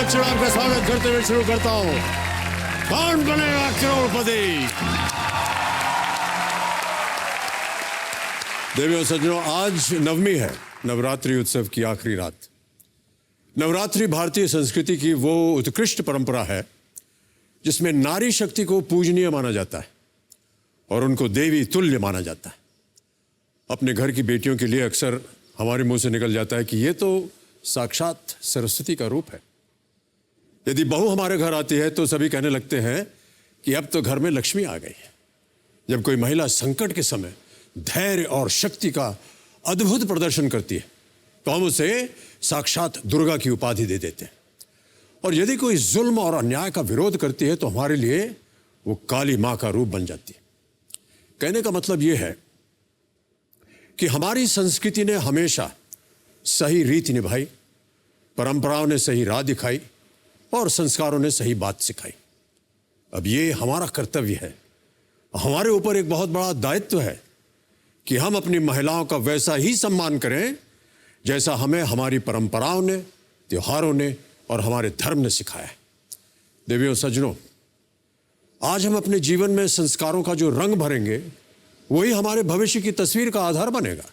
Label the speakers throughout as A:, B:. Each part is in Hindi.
A: दक्षिण आपका स्वागत करते हुए शुरू करता हूं। कौन बनेगा करोड़पति? देवियों सज्जनों, आज नवमी है, नवरात्रि उत्सव की आखिरी रात। नवरात्रि भारतीय संस्कृति की वो उत्कृष्ट परंपरा है जिसमें नारी शक्ति को पूजनीय माना जाता है और उनको देवी तुल्य माना जाता है। अपने घर की बेटियों के लिए अक्सर हमारे मुंह से निकल जाता है कि ये तो साक्षात सरस्वती का रूप है। यदि बहू हमारे घर आती है तो सभी कहने लगते हैं कि अब तो घर में लक्ष्मी आ गई है। जब कोई महिला संकट के समय धैर्य और शक्ति का अद्भुत प्रदर्शन करती है तो हम उसे साक्षात दुर्गा की उपाधि दे देते हैं। और यदि कोई जुल्म और अन्याय का विरोध करती है तो हमारे लिए वो काली मां का रूप बन जाती है। कहने का मतलब यह है कि हमारी संस्कृति ने हमेशा सही रीति निभाई, परंपराओं ने सही राह दिखाई और संस्कारों ने सही बात सिखाई। अब ये हमारा कर्तव्य है, हमारे ऊपर एक बहुत बड़ा दायित्व है कि हम अपनी महिलाओं का वैसा ही सम्मान करें जैसा हमें हमारी परंपराओं ने, त्योहारों ने और हमारे धर्म ने सिखाया है। देवियों सज्जनों, आज हम अपने जीवन में संस्कारों का जो रंग भरेंगे वही हमारे भविष्य की तस्वीर का आधार बनेगा।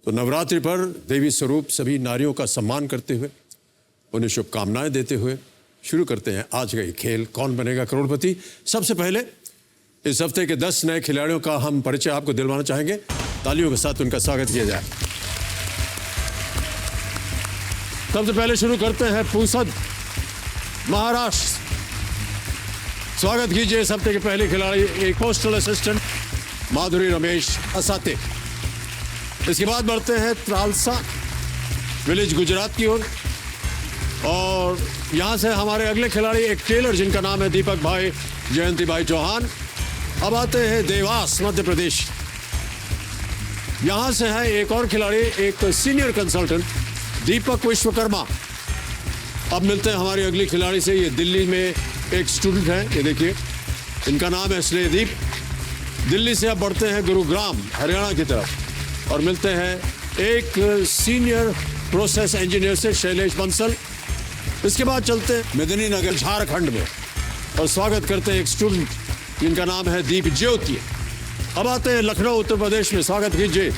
A: तो नवरात्रि पर देवी स्वरूप सभी नारियों का सम्मान करते हुए, उन्हें शुभकामनाएं देते हुए शुरू करते हैं आज का ये खेल, कौन बनेगा करोड़पति। सबसे पहले इस हफ्ते के 10 नए खिलाड़ियों का हम परिचय आपको दिलवाना चाहेंगे। तालियों के साथ उनका स्वागत किया जाए। सबसे पहले शुरू करते हैं पुसद, महाराष्ट्र। स्वागत कीजिए इस हफ्ते के पहले खिलाड़ी, एक पोस्टल असिस्टेंट माधुरी रमेश असाते। इसके बाद बढ़ते हैं त्रालसा विलेज, गुजरात की ओर। और यहां से हमारे अगले खिलाड़ी एक टेलर जिनका नाम है दीपक भाई जयंती भाई चौहान। अब आते हैं देवास, मध्य प्रदेश। यहां से है एक और खिलाड़ी, एक सीनियर कंसल्टेंट दीपक विश्वकर्मा। अब मिलते हैं हमारी अगली खिलाड़ी से। ये दिल्ली में एक स्टूडेंट है, ये देखिए, इनका नाम है स्नेहदीप। दिल्ली से अब बढ़ते हैं गुरुग्राम, हरियाणा की तरफ और मिलते हैं एक सीनियर प्रोसेस इंजीनियर से शैलेश बंसल। इसके बाद चलते हैं मेदिनीनगर, झारखंड में और स्वागत करते हैं एक स्टूडेंट जिनका नाम है दीप ज्योति। अब आते हैं लखनऊ, उत्तर प्रदेश में। स्वागत कीजिए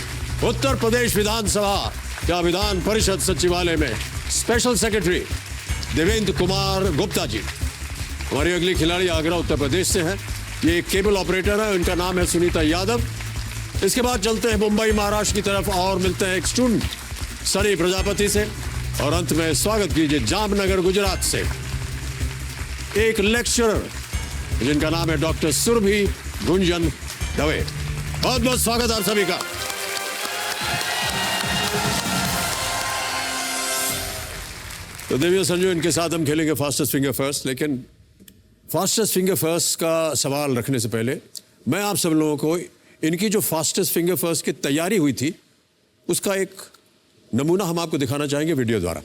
A: उत्तर प्रदेश विधानसभा या विधान परिषद सचिवालय में स्पेशल सेक्रेटरी देवेंद्र कुमार गुप्ता जी। हमारी अगली खिलाड़ी आगरा, उत्तर प्रदेश से है। ये एक केबल ऑपरेटर है, उनका नाम है सुनीता यादव। इसके बाद चलते हैं मुंबई, महाराष्ट्र की तरफ और मिलते हैं एक स्टूडेंट सनी प्रजापति से। और अंत में स्वागत कीजिए जामनगर, गुजरात से एक लेक्चरर जिनका नाम है डॉक्टर सुरभि गुंजन दवे। बहुत बहुत स्वागत आप सभी का। तो देवियों संजू, इनके साथ हम खेलेंगे फास्टेस्ट फिंगर फर्स्ट। लेकिन फास्टेस्ट फिंगर फर्स्ट का सवाल रखने से पहले मैं आप सब लोगों को इनकी जो फास्टेस्ट फिंगर फर्स्ट की तैयारी हुई थी उसका एक नमूना हम आपको दिखाना चाहेंगे वीडियो द्वारा।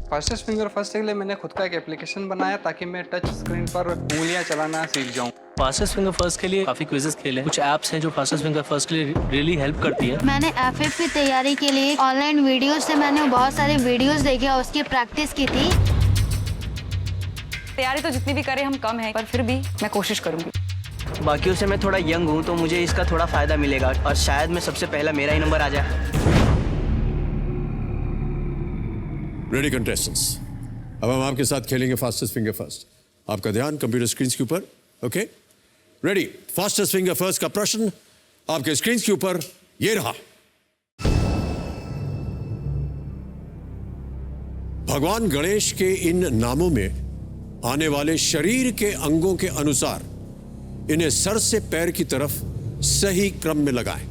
B: फास्टेस्ट फिंगर फर्स्ट के लिए मैंने खुद का एक एप्लीकेशन बनाया ताकि मैं टच स्क्रीन पर उंगलियां चलाना सीख जाऊं।
C: फास्टेस्ट फिंगर फर्स्ट के लिए काफी क्विजेस खेले, कुछ ऐप्स हैं जो फास्टेस्ट फिंगर फर्स्ट के लिए रियली हेल्प करती है।
D: मैंने एफएफ की तैयारी के लिए ऑनलाइन वीडियोस से मैंने बहुत सारे वीडियोस देखे और उसकी प्रैक्टिस की थी।
E: तैयारी तो जितनी भी करें हम कम है, पर फिर भी मैं कोशिश करूंगी।
F: बाकियों से मैं थोड़ा यंग हूँ तो मुझे इसका थोड़ा फायदा मिलेगा और शायद मैं सबसे पहला मेरा ही नंबर आ जाए।
A: रेडी कंटेस्टेंट्स, अब हम आपके साथ खेलेंगे फास्टेस्ट फिंगर फर्स्ट। आपका ध्यान कंप्यूटर स्क्रीन के ऊपर। Okay, ready. Fastest finger first का प्रश्न आपके स्क्रीन के ऊपर ये रहा। भगवान गणेश के इन नामों में आने वाले शरीर के अंगों के अनुसार इन्हें सर से पैर की तरफ सही क्रम में लगाएं।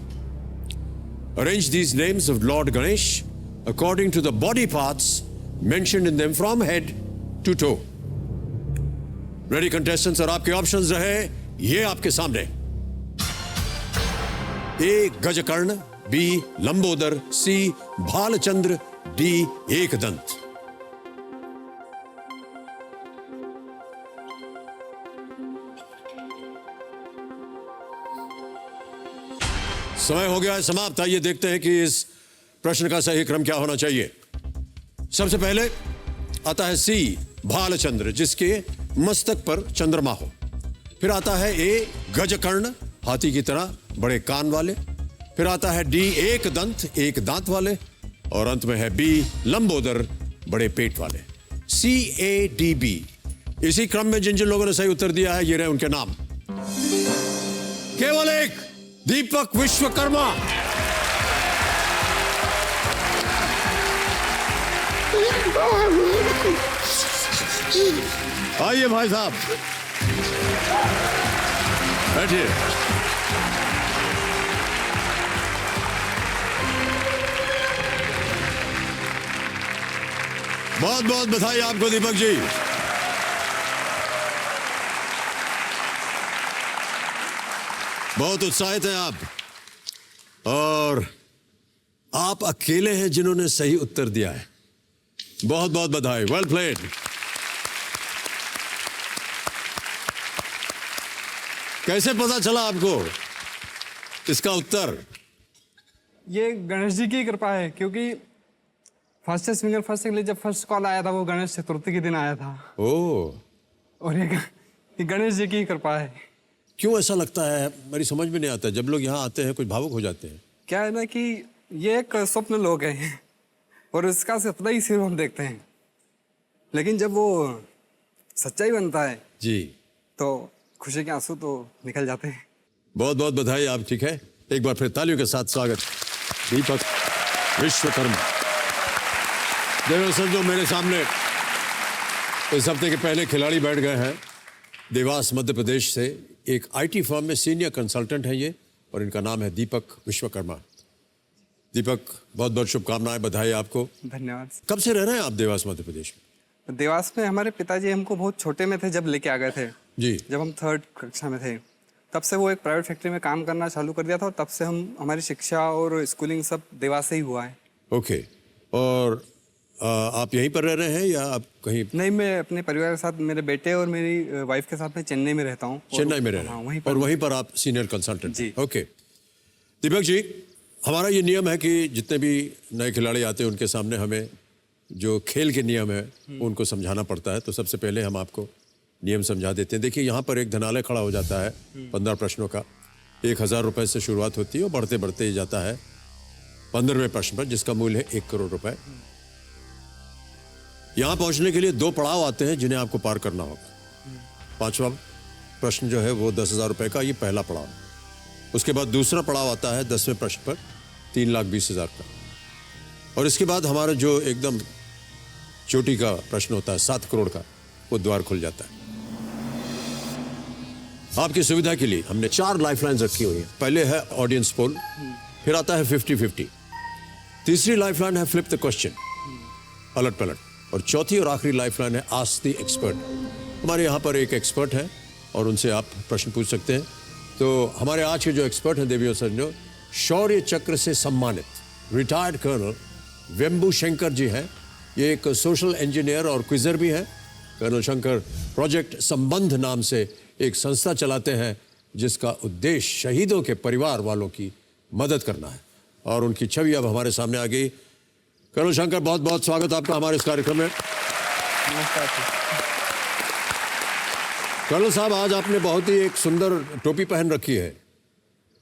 A: Arrange these names of Lord Ganesh according to the body parts mentioned in them from head to toe. Ready contestants, और आपके ऑप्शंस रहे ये आपके सामने। ए गजकर्ण, बी लंबोदर, सी भालचंद्र, डी एकदंत। समय हो गया है समाप्त। आइए देखते हैं कि इस प्रश्न का सही क्रम क्या होना चाहिए? सबसे पहले आता है सी, भालचंद्र, जिसके मस्तक पर चंद्रमा हो। फिर आता है ए, गजकर्ण, हाथी की तरह बड़े कान वाले। फिर आता है डी, एक दंत, एक दांत वाले। और अंत में है बी, लंबोदर, बड़े पेट वाले। CADB। इसी क्रम में जिन जिन लोगों ने सही उत्तर दिया है, ये रहे उनके नाम। केवल एक, दीपक विश्वकर्मा। आइए भाई साहब, बैठिए। बहुत बहुत बधाई आपको दीपक जी। बहुत उत्साहित हैं आप, और आप अकेले हैं जिन्होंने सही उत्तर दिया है। बहुत बहुत बधाई, वेल प्लेड। कैसे पता चला आपको इसका उत्तर?
B: ये गणेश जी की कृपा है, क्योंकि फास्टेस्ट फिंगर फर्स्ट के लिए जब फर्स्ट कॉल आया था वो गणेश चतुर्थी के दिन आया था।
A: ओह,
B: और ये गणेश जी की कृपा है।
A: क्यों ऐसा लगता है? मेरी समझ में नहीं आता। जब लोग यहाँ आते हैं कुछ भावुक हो जाते हैं।
B: क्या है ना कि ये एक स्वप्न लोक है और इसका सपना ही सिर्फ हम देखते हैं, लेकिन जब वो सच्चाई बनता है
A: जी
B: तो खुशी के आंसू तो निकल जाते हैं।
A: बहुत बहुत बधाई, आप ठीक है। एक बार फिर तालियों के साथ स्वागत दीपक विश्वकर्मा। देखो सर, जो मेरे सामने इस हफ्ते के पहले खिलाड़ी बैठ गए हैं, देवास मध्य प्रदेश से एक IT फर्म में सीनियर कंसल्टेंट है ये, और इनका नाम है दीपक विश्वकर्मा। दीपक, बहुत बहुत शुभकामनाएं, बधाई आपको।
B: धन्यवाद।
A: कब से रह रहे हैं आप देवास मध्य प्रदेश में?
B: देवास में हमारे पिताजी हमको बहुत छोटे में थे जब लेके आ गए थे
A: जी।
B: जब हम 3rd कक्षा में थे, तब से वो एक प्राइवेट फैक्ट्री में काम करना चालू कर दिया था, और तब से हमारी शिक्षा और स्कूलिंग सब देवास से ही हुआ है।
A: ओके, और आप यहीं पर रह रहे हैं या आप कहीं?
B: नहीं, मैं अपने परिवार के साथ, मेरे बेटे और मेरी वाइफ के साथ में चेन्नई में रहता हूँ।
A: चेन्नई में रह रहे
B: हाँ,
A: हैं,
B: वहीं
A: और वहीं पर आप सीनियर कंसल्टेंट?
B: जी।
A: ओके दीपक जी, हमारा ये नियम है कि जितने भी नए खिलाड़ी आते हैं उनके सामने हमें जो खेल के नियम है उनको समझाना पड़ता है। तो सबसे पहले हम आपको नियम समझा देते हैं। देखिए, यहाँ पर एक धनालय खड़ा हो जाता है 15 प्रश्नों का। 1000 रुपये से शुरुआत होती है और बढ़ते बढ़ते जाता है 15वें प्रश्न पर, जिसका मूल्य है 1 करोड़ रुपए। यहाँ पहुँचने के लिए 2 पड़ाव आते हैं जिन्हें आपको पार करना होगा। 5वां प्रश्न जो है वो 10,000 रुपये का, ये पहला पड़ाव। उसके बाद दूसरा पड़ाव आता है 10वें प्रश्न पर 3,20,000 का। और इसके बाद हमारा जो एकदम चोटी का प्रश्न होता है 7 करोड़ का, वो द्वार खुल जाता है। आपकी सुविधा के लिए हमने 4 लाइफलाइंस रखी हुई हैं। पहले है ऑडियंस पोल, फिर आता है 50-50, तीसरी लाइफलाइन है फ्लिप द क्वेश्चन, पलट पलट, और चौथी और आखिरी लाइफलाइन है आस्क द एक्सपर्ट। हमारे यहाँ पर एक एक्सपर्ट है और उनसे आप प्रश्न पूछ सकते हैं। तो हमारे आज के जो एक्सपर्ट हैं देवियों सज्जनों, शौर्य चक्र से सम्मानित रिटायर्ड कर्नल वेम्बू शंकर जी हैं। ये एक सोशल इंजीनियर और क्विजर भी हैं। कर्नल शंकर प्रोजेक्ट संबंध नाम से एक संस्था चलाते हैं जिसका उद्देश्य शहीदों के परिवार वालों की मदद करना है, और उनकी छवि अब हमारे सामने आ गई। कर्नल शंकर, बहुत बहुत स्वागत आपका हमारे इस कार्यक्रम में। कर्नल साहब, आज आपने बहुत ही एक सुंदर टोपी पहन रखी है,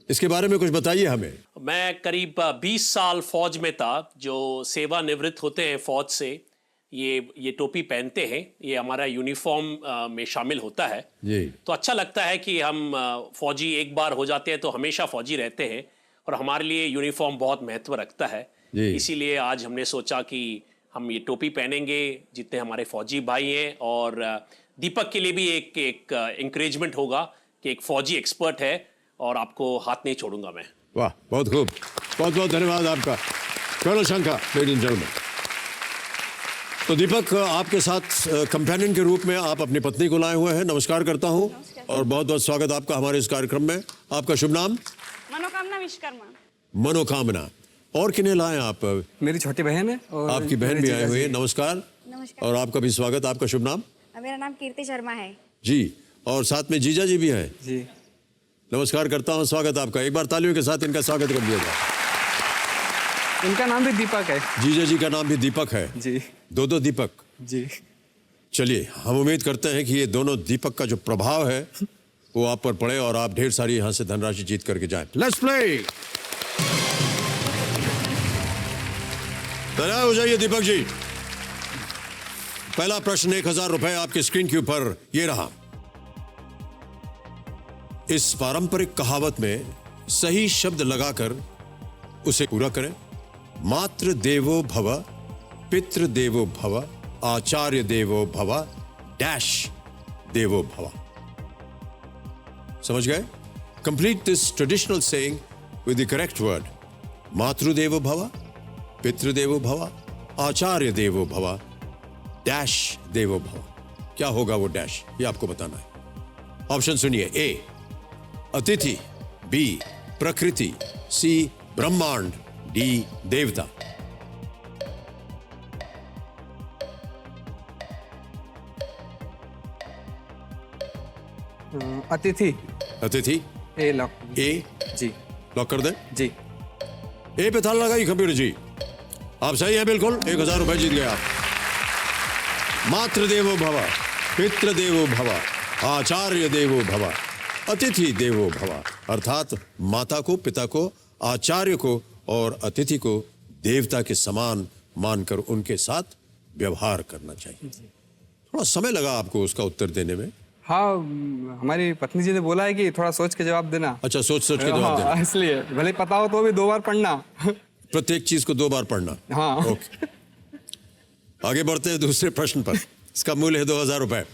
A: इसके बारे में कुछ बताइए हमें।
G: मैं करीब 20 साल फौज में था। जो सेवानिवृत्त होते हैं फौज से, ये टोपी पहनते हैं, ये हमारा यूनिफॉर्म में शामिल होता है
A: जी।
G: तो अच्छा लगता है कि हम फौजी एक बार हो जाते हैं तो हमेशा फौजी रहते हैं, और हमारे लिए यूनिफॉर्म बहुत महत्व रखता है। इसीलिए आज हमने सोचा कि हम ये टोपी पहनेंगे जितने हमारे फौजी भाई हैं, और दीपक के लिए भी एक इंकरेजमेंट होगा कि एक फौजी एक्सपर्ट है और आपको हाथ नहीं छोड़ूंगा मैं।
A: वाह, बहुत खूब, बहुत बहुत धन्यवाद आपका colonel Shankar. Ladies and gentleman, तो दीपक, आपके साथ कंपेनियन के रूप में आप अपनी पत्नी को लाए हुए हैं। नमस्कार करता हूं और बहुत बहुत स्वागत आपका हमारे इस कार्यक्रम में। आपका शुभ नाम?
H: मनोकामना विश्वकर्मा।
A: मनोकामना। और किन्हें लाए आप?
B: मेरी छोटी बहन है और
A: आपकी बहन भी आई हुई है। नमस्कार।
H: नमस्कार।
A: और आपका भी स्वागत। आपका शुभ नाम?
H: मेरा नाम कीर्ति शर्मा है
A: जी। और साथ में जीजा जी भी हैं।
B: जी।
A: नमस्कार करता हूं, स्वागत आपका। एक बार तालियों के साथ इनका स्वागत कर दिया जाए।
B: इनका नाम भी दीपक है।
A: जीजा जी का नाम भी दीपक है।
B: जी
A: दो दीपक।
B: जी।
A: चलिए, हम उम्मीद करते हैं कि ये दोनों दीपक का जो प्रभाव है वो आप पर पड़े और आप ढेर सारी यहां से धनराशि जीत करके जाएं। Let's play. तैयार हो जाइए दीपक जी। पहला प्रश्न 1000 रुपए आपके स्क्रीन के ऊपर ये रहा। इस पारंपरिक कहावत में सही शब्द लगाकर उसे पूरा करें। मातृ देवो भव, पितृ देवो भव, आचार्य देवो भव, डैश देवो भव। समझ गए? Complete this traditional saying with the correct word. मातृ देवो भव, पितृ देवो भव, आचार्य देवो भव, डैश देवो भव। क्या होगा वो डैश, ये आपको बताना है। ऑप्शन सुनिए। ए अतिथि, बी प्रकृति, सी ब्रह्मांड, डी देवता।
B: अतिथि।
A: अतिथि
B: ए लॉक।
A: ए
B: जी
A: लॉक कर दें।
B: जी।
A: ए पे ताला लगाइए कंप्यूटर जी। आप सही हैं बिल्कुल। 1000 रुपए जीत गए आप। मातृ देवो भव, पितृ देवो भव, आचार्य देवो भव, अतिथि देवो भव। अर्थात माता को, पिता को, आचार्य को और अतिथि को देवता के समान मानकर उनके साथ व्यवहार करना चाहिए। थोड़ा समय लगा आपको उसका उत्तर देने में।
B: हाँ, हमारी पत्नी जी ने बोला है कि थोड़ा सोच के जवाब देना।
A: अच्छा, सोच के जवाब देना।
B: इसलिए भले पता हो तो भी 2 बार पढ़ना।
A: प्रत्येक चीज को 2 बार पढ़ना।
B: हाँ।
A: ओके। आगे बढ़ते हैं दूसरे प्रश्न पर। इसका मूल्य है 2000 रुपए।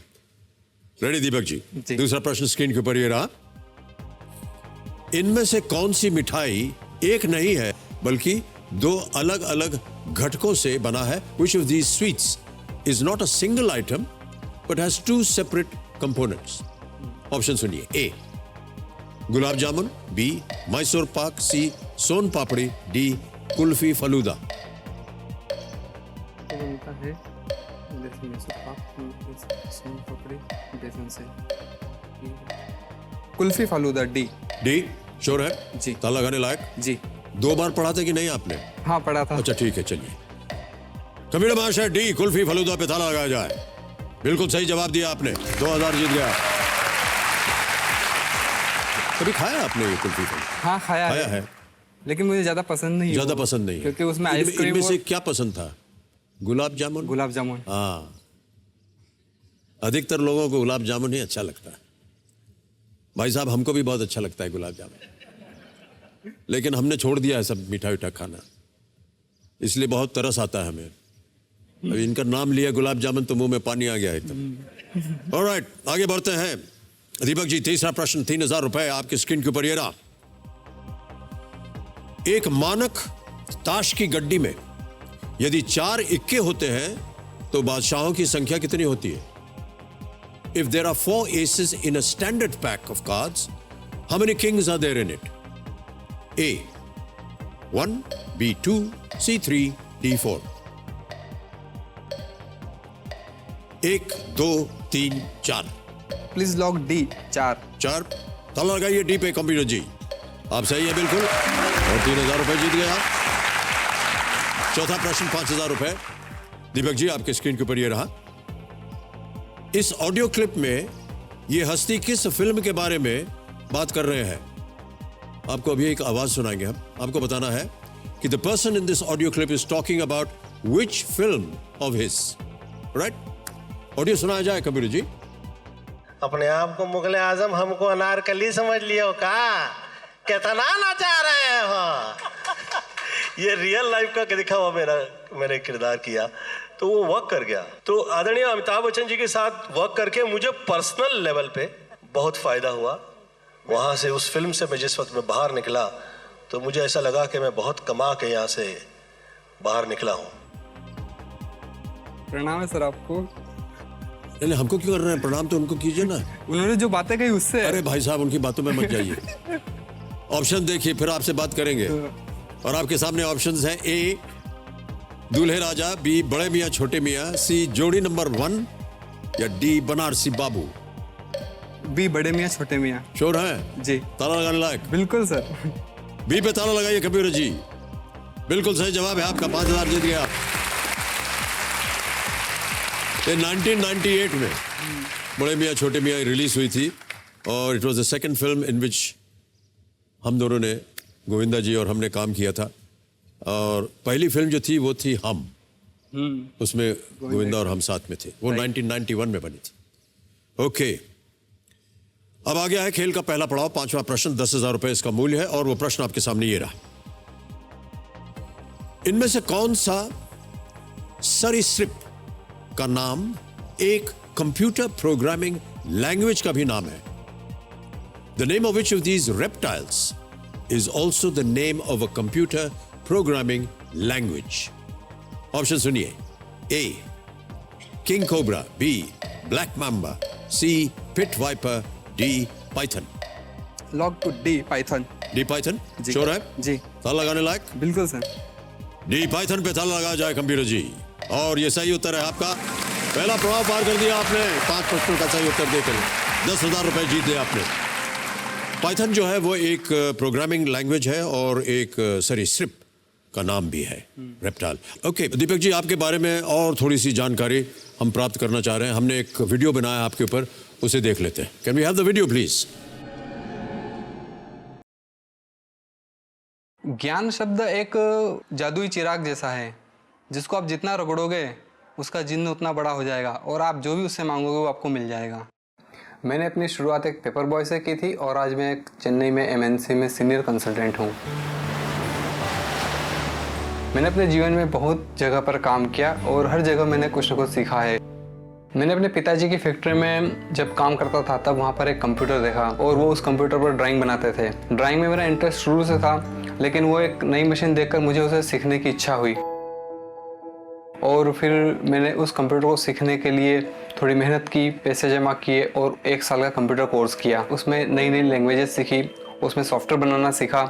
A: रेडी दीपक जी? दूसरा प्रश्न स्क्रीन के ऊपर ये रहा। इनमें से कौन सी मिठाई एक नहीं है बल्कि 2 अलग अलग घटकों से बना है? Which of these sweets is not a single item but has 2 separate components? Option सुनिए। A gulab jamun, B Mysore pak, C soan papdi, D kulfi falooda.
B: Kulfi falooda. D.
A: D sure है?
B: जी।
A: ताला लगाने लायक?
B: जी।
A: 2 बार पढ़ा था कि नहीं आपने?
B: हाँ, पढ़ा था।
A: अच्छा ठीक है, चलिए। कबीर महाशय, डी कुल्फी फलूदा पे ताला लगाया जाए। बिल्कुल सही जवाब दिया आपने। 2000 जीत गया। कभी खाया आपने ये कुल्फी फलूदा?
B: हाँ, खाया
A: है।
B: लेकिन मुझे ज्यादा पसंद नहीं।
A: ज्यादा पसंद नहीं
B: क्योंकि उसमें आइसक्रीम।
A: इनमें से क्या पसंद था? गुलाब जामुन।
B: गुलाब जामुन।
A: हाँ, अधिकतर लोगों को गुलाब जामुन ही अच्छा लगता है। भाई साहब, हमको भी बहुत अच्छा लगता है गुलाब जामुन, लेकिन हमने छोड़ दिया है सब मीठा मीठा खाना, इसलिए बहुत तरस आता है हमें। अभी इनका नाम लिया गुलाब जामुन तो मुंह में पानी आ गया एकदम। ऑलराइट, आगे बढ़ते हैं। दीपक जी, तीसरा प्रश्न 3000 रुपए आपकी स्क्रीन के ऊपर ये रहा। एक मानक ताश की गड्डी में यदि 4 इक्के होते हैं तो बादशाहों की संख्या कितनी होती है? If there are 4 aces in a standard pack of cards, how many kings are there in it? A 1, B 2, C 3, D 4। 1 2 3 4।
B: Please lock D. 4।
A: ताला लगाइए डी पे कंप्यूटर जी। आप सही है बिल्कुल और 3000 रुपए जीत गए आप। चौथा प्रश्न 5000 रुपए। दीपक जी, आपके स्क्रीन के ऊपर ये रहा। इस ऑडियो क्लिप में ये हस्ती किस फिल्म के बारे में बात कर रहे हैं? आपको अभी एक आवाज सुनाएंगे हम। आपको बताना है कि the person in this audio clip is talking about which film of his. Right? Audio सुनाया जाए कंप्यूटर जी।
I: अपने आप को मुगले आजम, हमको अनारकली समझ लियो का? कितना नचा रहे हो? ये रियल लाइफ का दिखा हुआ मैंने किरदार किया, तो वो वर्क कर गया। तो आदरणीय अमिताभ बच्चन जी के साथ वर्क करके मुझे पर्सनल लेवल पे बहुत फायदा हुआ। वहाँ से उस फिल्म से मैं जिस वक्त में बाहर निकला तो मुझे ऐसा लगा कि मैं बहुत कमा के यहाँ से बाहर निकला हूँ।
B: प्रणाम है सर आपको।
A: नहीं, हमको क्यों कर रहे हैं? प्रणाम तो उनको कीजिए ना।
B: उन्होंने जो बातें कही उससे।
A: अरे भाई साहब, उनकी बातों में मत जाइए। ऑप्शन देखिए, फिर आपसे बात करेंगे। और आपके सामने ऑप्शंस हैं। ए दूल्हे राजा, बी बड़े मियाँ छोटे मियाँ, सी जोड़ी नंबर 1 या डी बनारसी बाबू।
B: बी बड़े मियाँ छोटे मियाँ।
A: श्योर है?
B: जी।
A: ताला लगाने लायक?
B: बिल्कुल सर।
A: बी पे ताला लगाइए कंप्यूटर जी। बिल्कुल सही जवाब है आपका, 5,000 जीत गया आप। ये 1998 में बड़े मियाँ छोटे मियाँ रिलीज हुई थी और it was the second film in which हम दोनों ने, गोविंदा जी और हमने काम किया था। और पहली फिल्म जो थी वो थी हम, उसमें गोविंदा और हम साथ में थे। वो 1991 में बनी थी। ओके, अब आ गया है खेल का पहला पड़ाव, 5वां प्रश्न, 10,000 रुपए इसका मूल्य है और वो प्रश्न आपके सामने ये रहा। इनमें से कौन सा सरीसृप का नाम एक कंप्यूटर प्रोग्रामिंग लैंग्वेज का भी नाम है? The name of which of these reptiles is also the name of a computer programming language. Option सुनिए। A king cobra, B black mamba, C pit viper, D python.
B: Lock to D python.
A: D python
B: जी।
A: श्योर है?
B: जी।
A: ताला लगाने लायक?
B: बिल्कुल सर।
A: डी पाइथन पे ताला लगा जाए कंप्यूटर जी, और ये सही उत्तर है आपका। पहला पड़ाव पार कर दिया आपने, 5 प्रश्नों का सही उत्तर देकर 10,000 रुपए जीत लिया आपने। पाइथन जो है वो एक प्रोग्रामिंग लैंग्वेज है और एक सरीसृप का नाम भी है, रेप्टाइल। ओके दीपक जी, आपके बारे में और थोड़ी सी जानकारी हम प्राप्त करना चाह रहे हैं। हमने एक वीडियो बनाया आपके ऊपर, उसे देख लेते हैं। Can we have the video please?
B: ज्ञान शब्द एक जादुई चिराग जैसा है, जिसको आप जितना रगड़ोगे उसका जिन्न उतना बड़ा हो जाएगा और आप जो भी उससे मांगोगे वो आपको मिल जाएगा। मैंने अपनी शुरुआत एक पेपर बॉय से की थी और आज मैं एक चेन्नई में MNC में सीनियर कंसल्टेंट हूँ। मैंने अपने जीवन में बहुत जगह पर काम किया और हर जगह मैंने कुछ न कुछ सीखा है। मैंने अपने पिताजी की फैक्ट्री में जब काम करता था तब वहाँ पर एक कंप्यूटर देखा और वो उस कंप्यूटर पर ड्राइंग बनाते थे। ड्राइंग में मेरा इंटरेस्ट शुरू से था, लेकिन वो एक नई मशीन देखकर मुझे उसे सीखने की इच्छा हुई और फिर मैंने उस कंप्यूटर को सीखने के लिए थोड़ी मेहनत की, पैसे जमा किए और 1 साल का कंप्यूटर कोर्स किया। उसमें नई नई लैंग्वेजेस सीखी, उसमें सॉफ्टवेयर बनाना सीखा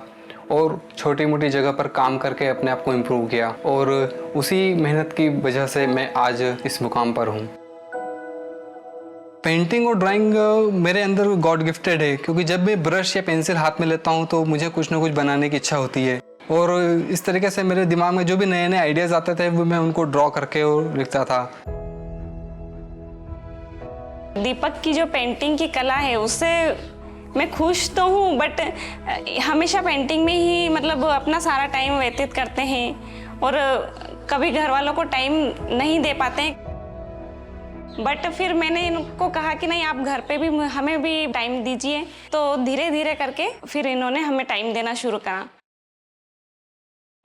B: और छोटी मोटी जगह पर काम करके अपने आप को इम्प्रूव किया और उसी मेहनत की वजह से मैं आज इस मुकाम पर हूँ। पेंटिंग और ड्राइंग मेरे अंदर गॉड गिफ्टेड है, क्योंकि जब मैं ब्रश या पेंसिल हाथ में लेता हूँ तो मुझे कुछ ना कुछ बनाने की इच्छा होती है और इस तरीके से मेरे दिमाग में जो भी नए नए आइडियाज आते थे वो मैं उनको ड्रॉ करके और लिखता था।
H: दीपक की जो पेंटिंग की कला है उससे मैं खुश तो हूँ, बट हमेशा पेंटिंग में ही मतलब अपना सारा टाइम व्यतीत करते हैं और कभी घर वालों को टाइम नहीं दे पाते हैं। बट फिर मैंने इनको कहा कि नहीं, आप घर पे भी हमें भी टाइम दीजिए, तो धीरे धीरे करके फिर इन्होंने हमें टाइम देना शुरू करा।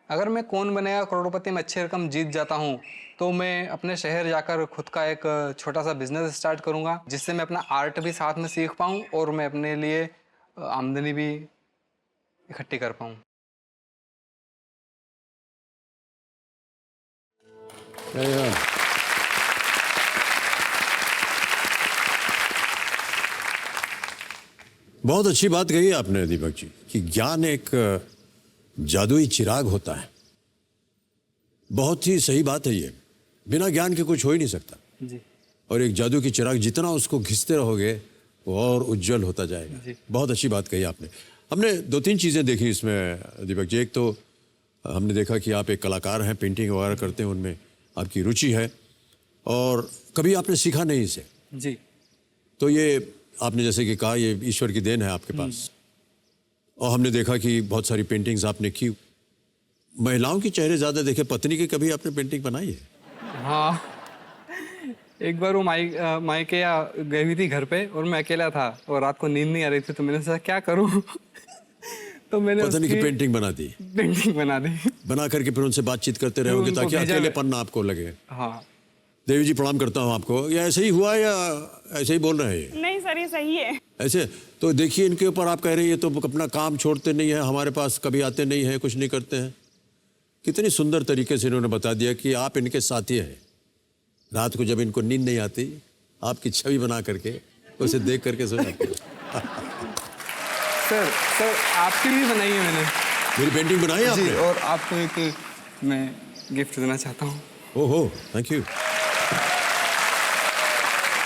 B: अगर मैं कौन बनेगा करोड़पति में अच्छी रकम जीत जाता हूँ तो मैं अपने शहर जाकर खुद का एक छोटा सा बिजनेस स्टार्ट करूँगा, जिससे मैं अपना आर्ट भी साथ में सीख पाऊँ और मैं अपने लिए आमदनी भी इकट्ठी कर पाऊँ।
A: बहुत अच्छी बात कही आपने दीपक जी कि ज्ञान एक जादुई चिराग होता है। बहुत ही सही बात है ये, बिना ज्ञान के कुछ हो ही नहीं सकता
B: जी।
A: और एक जादू की चिराग जितना उसको घिसते रहोगे वो और उज्जवल होता जाएगा जी। बहुत अच्छी बात कही आपने। हमने 2-3 चीज़ें देखी इसमें दीपक जी। एक तो हमने देखा कि आप एक कलाकार हैं, पेंटिंग वगैरह करते हैं, उनमें आपकी रुचि है और कभी आपने सीखा नहीं इसे
B: जी।
A: तो ये आपने जैसे कि कहा ये ईश्वर की देन है आपके पास। और हमने देखा कि बहुत सारी पेंटिंग्स आपने की। महिलाओं के चेहरे ज़्यादा देखे, पत्नी की कभी आपने पेंटिंग बनाई है?
B: हाँ, एक बार वो मायके गई हुई थी घर पे और मैं अकेला था और रात को नींद नहीं आ रही थी, तो मैंने सोचा क्या करूँ तो मैंने
A: पत्नी की पेंटिंग बना दी।
B: पेंटिंग बना दी।
A: बना करके फिर उनसे बातचीत करते रहोगे ताकि अकेलेपन ना आपको लगे।
B: हाँ।
A: देवी जी प्रणाम करता हूँ आपको। या ऐसे ही हुआ या ऐसे ही बोल रहे हैं?
H: नहीं सर, ये सही है।
A: ऐसे तो देखिए इनके ऊपर आप कह रही है तो अपना काम छोड़ते नहीं है, हमारे पास कभी आते नहीं है, कुछ नहीं करते हैं। कितनी सुंदर तरीके से इन्होंने बता दिया कि आप इनके साथी हैं। रात को जब इनको नींद नहीं आती आपकी छवि बना करके उसे देख करके सो जाते हैं।
B: सर आपकी भी बनाई है मैंने।
A: मेरी पेंटिंग बनाई आपने?
B: जी, और आपको एक मैं गिफ्ट देना चाहता हूँ।
A: ओहो, thank you.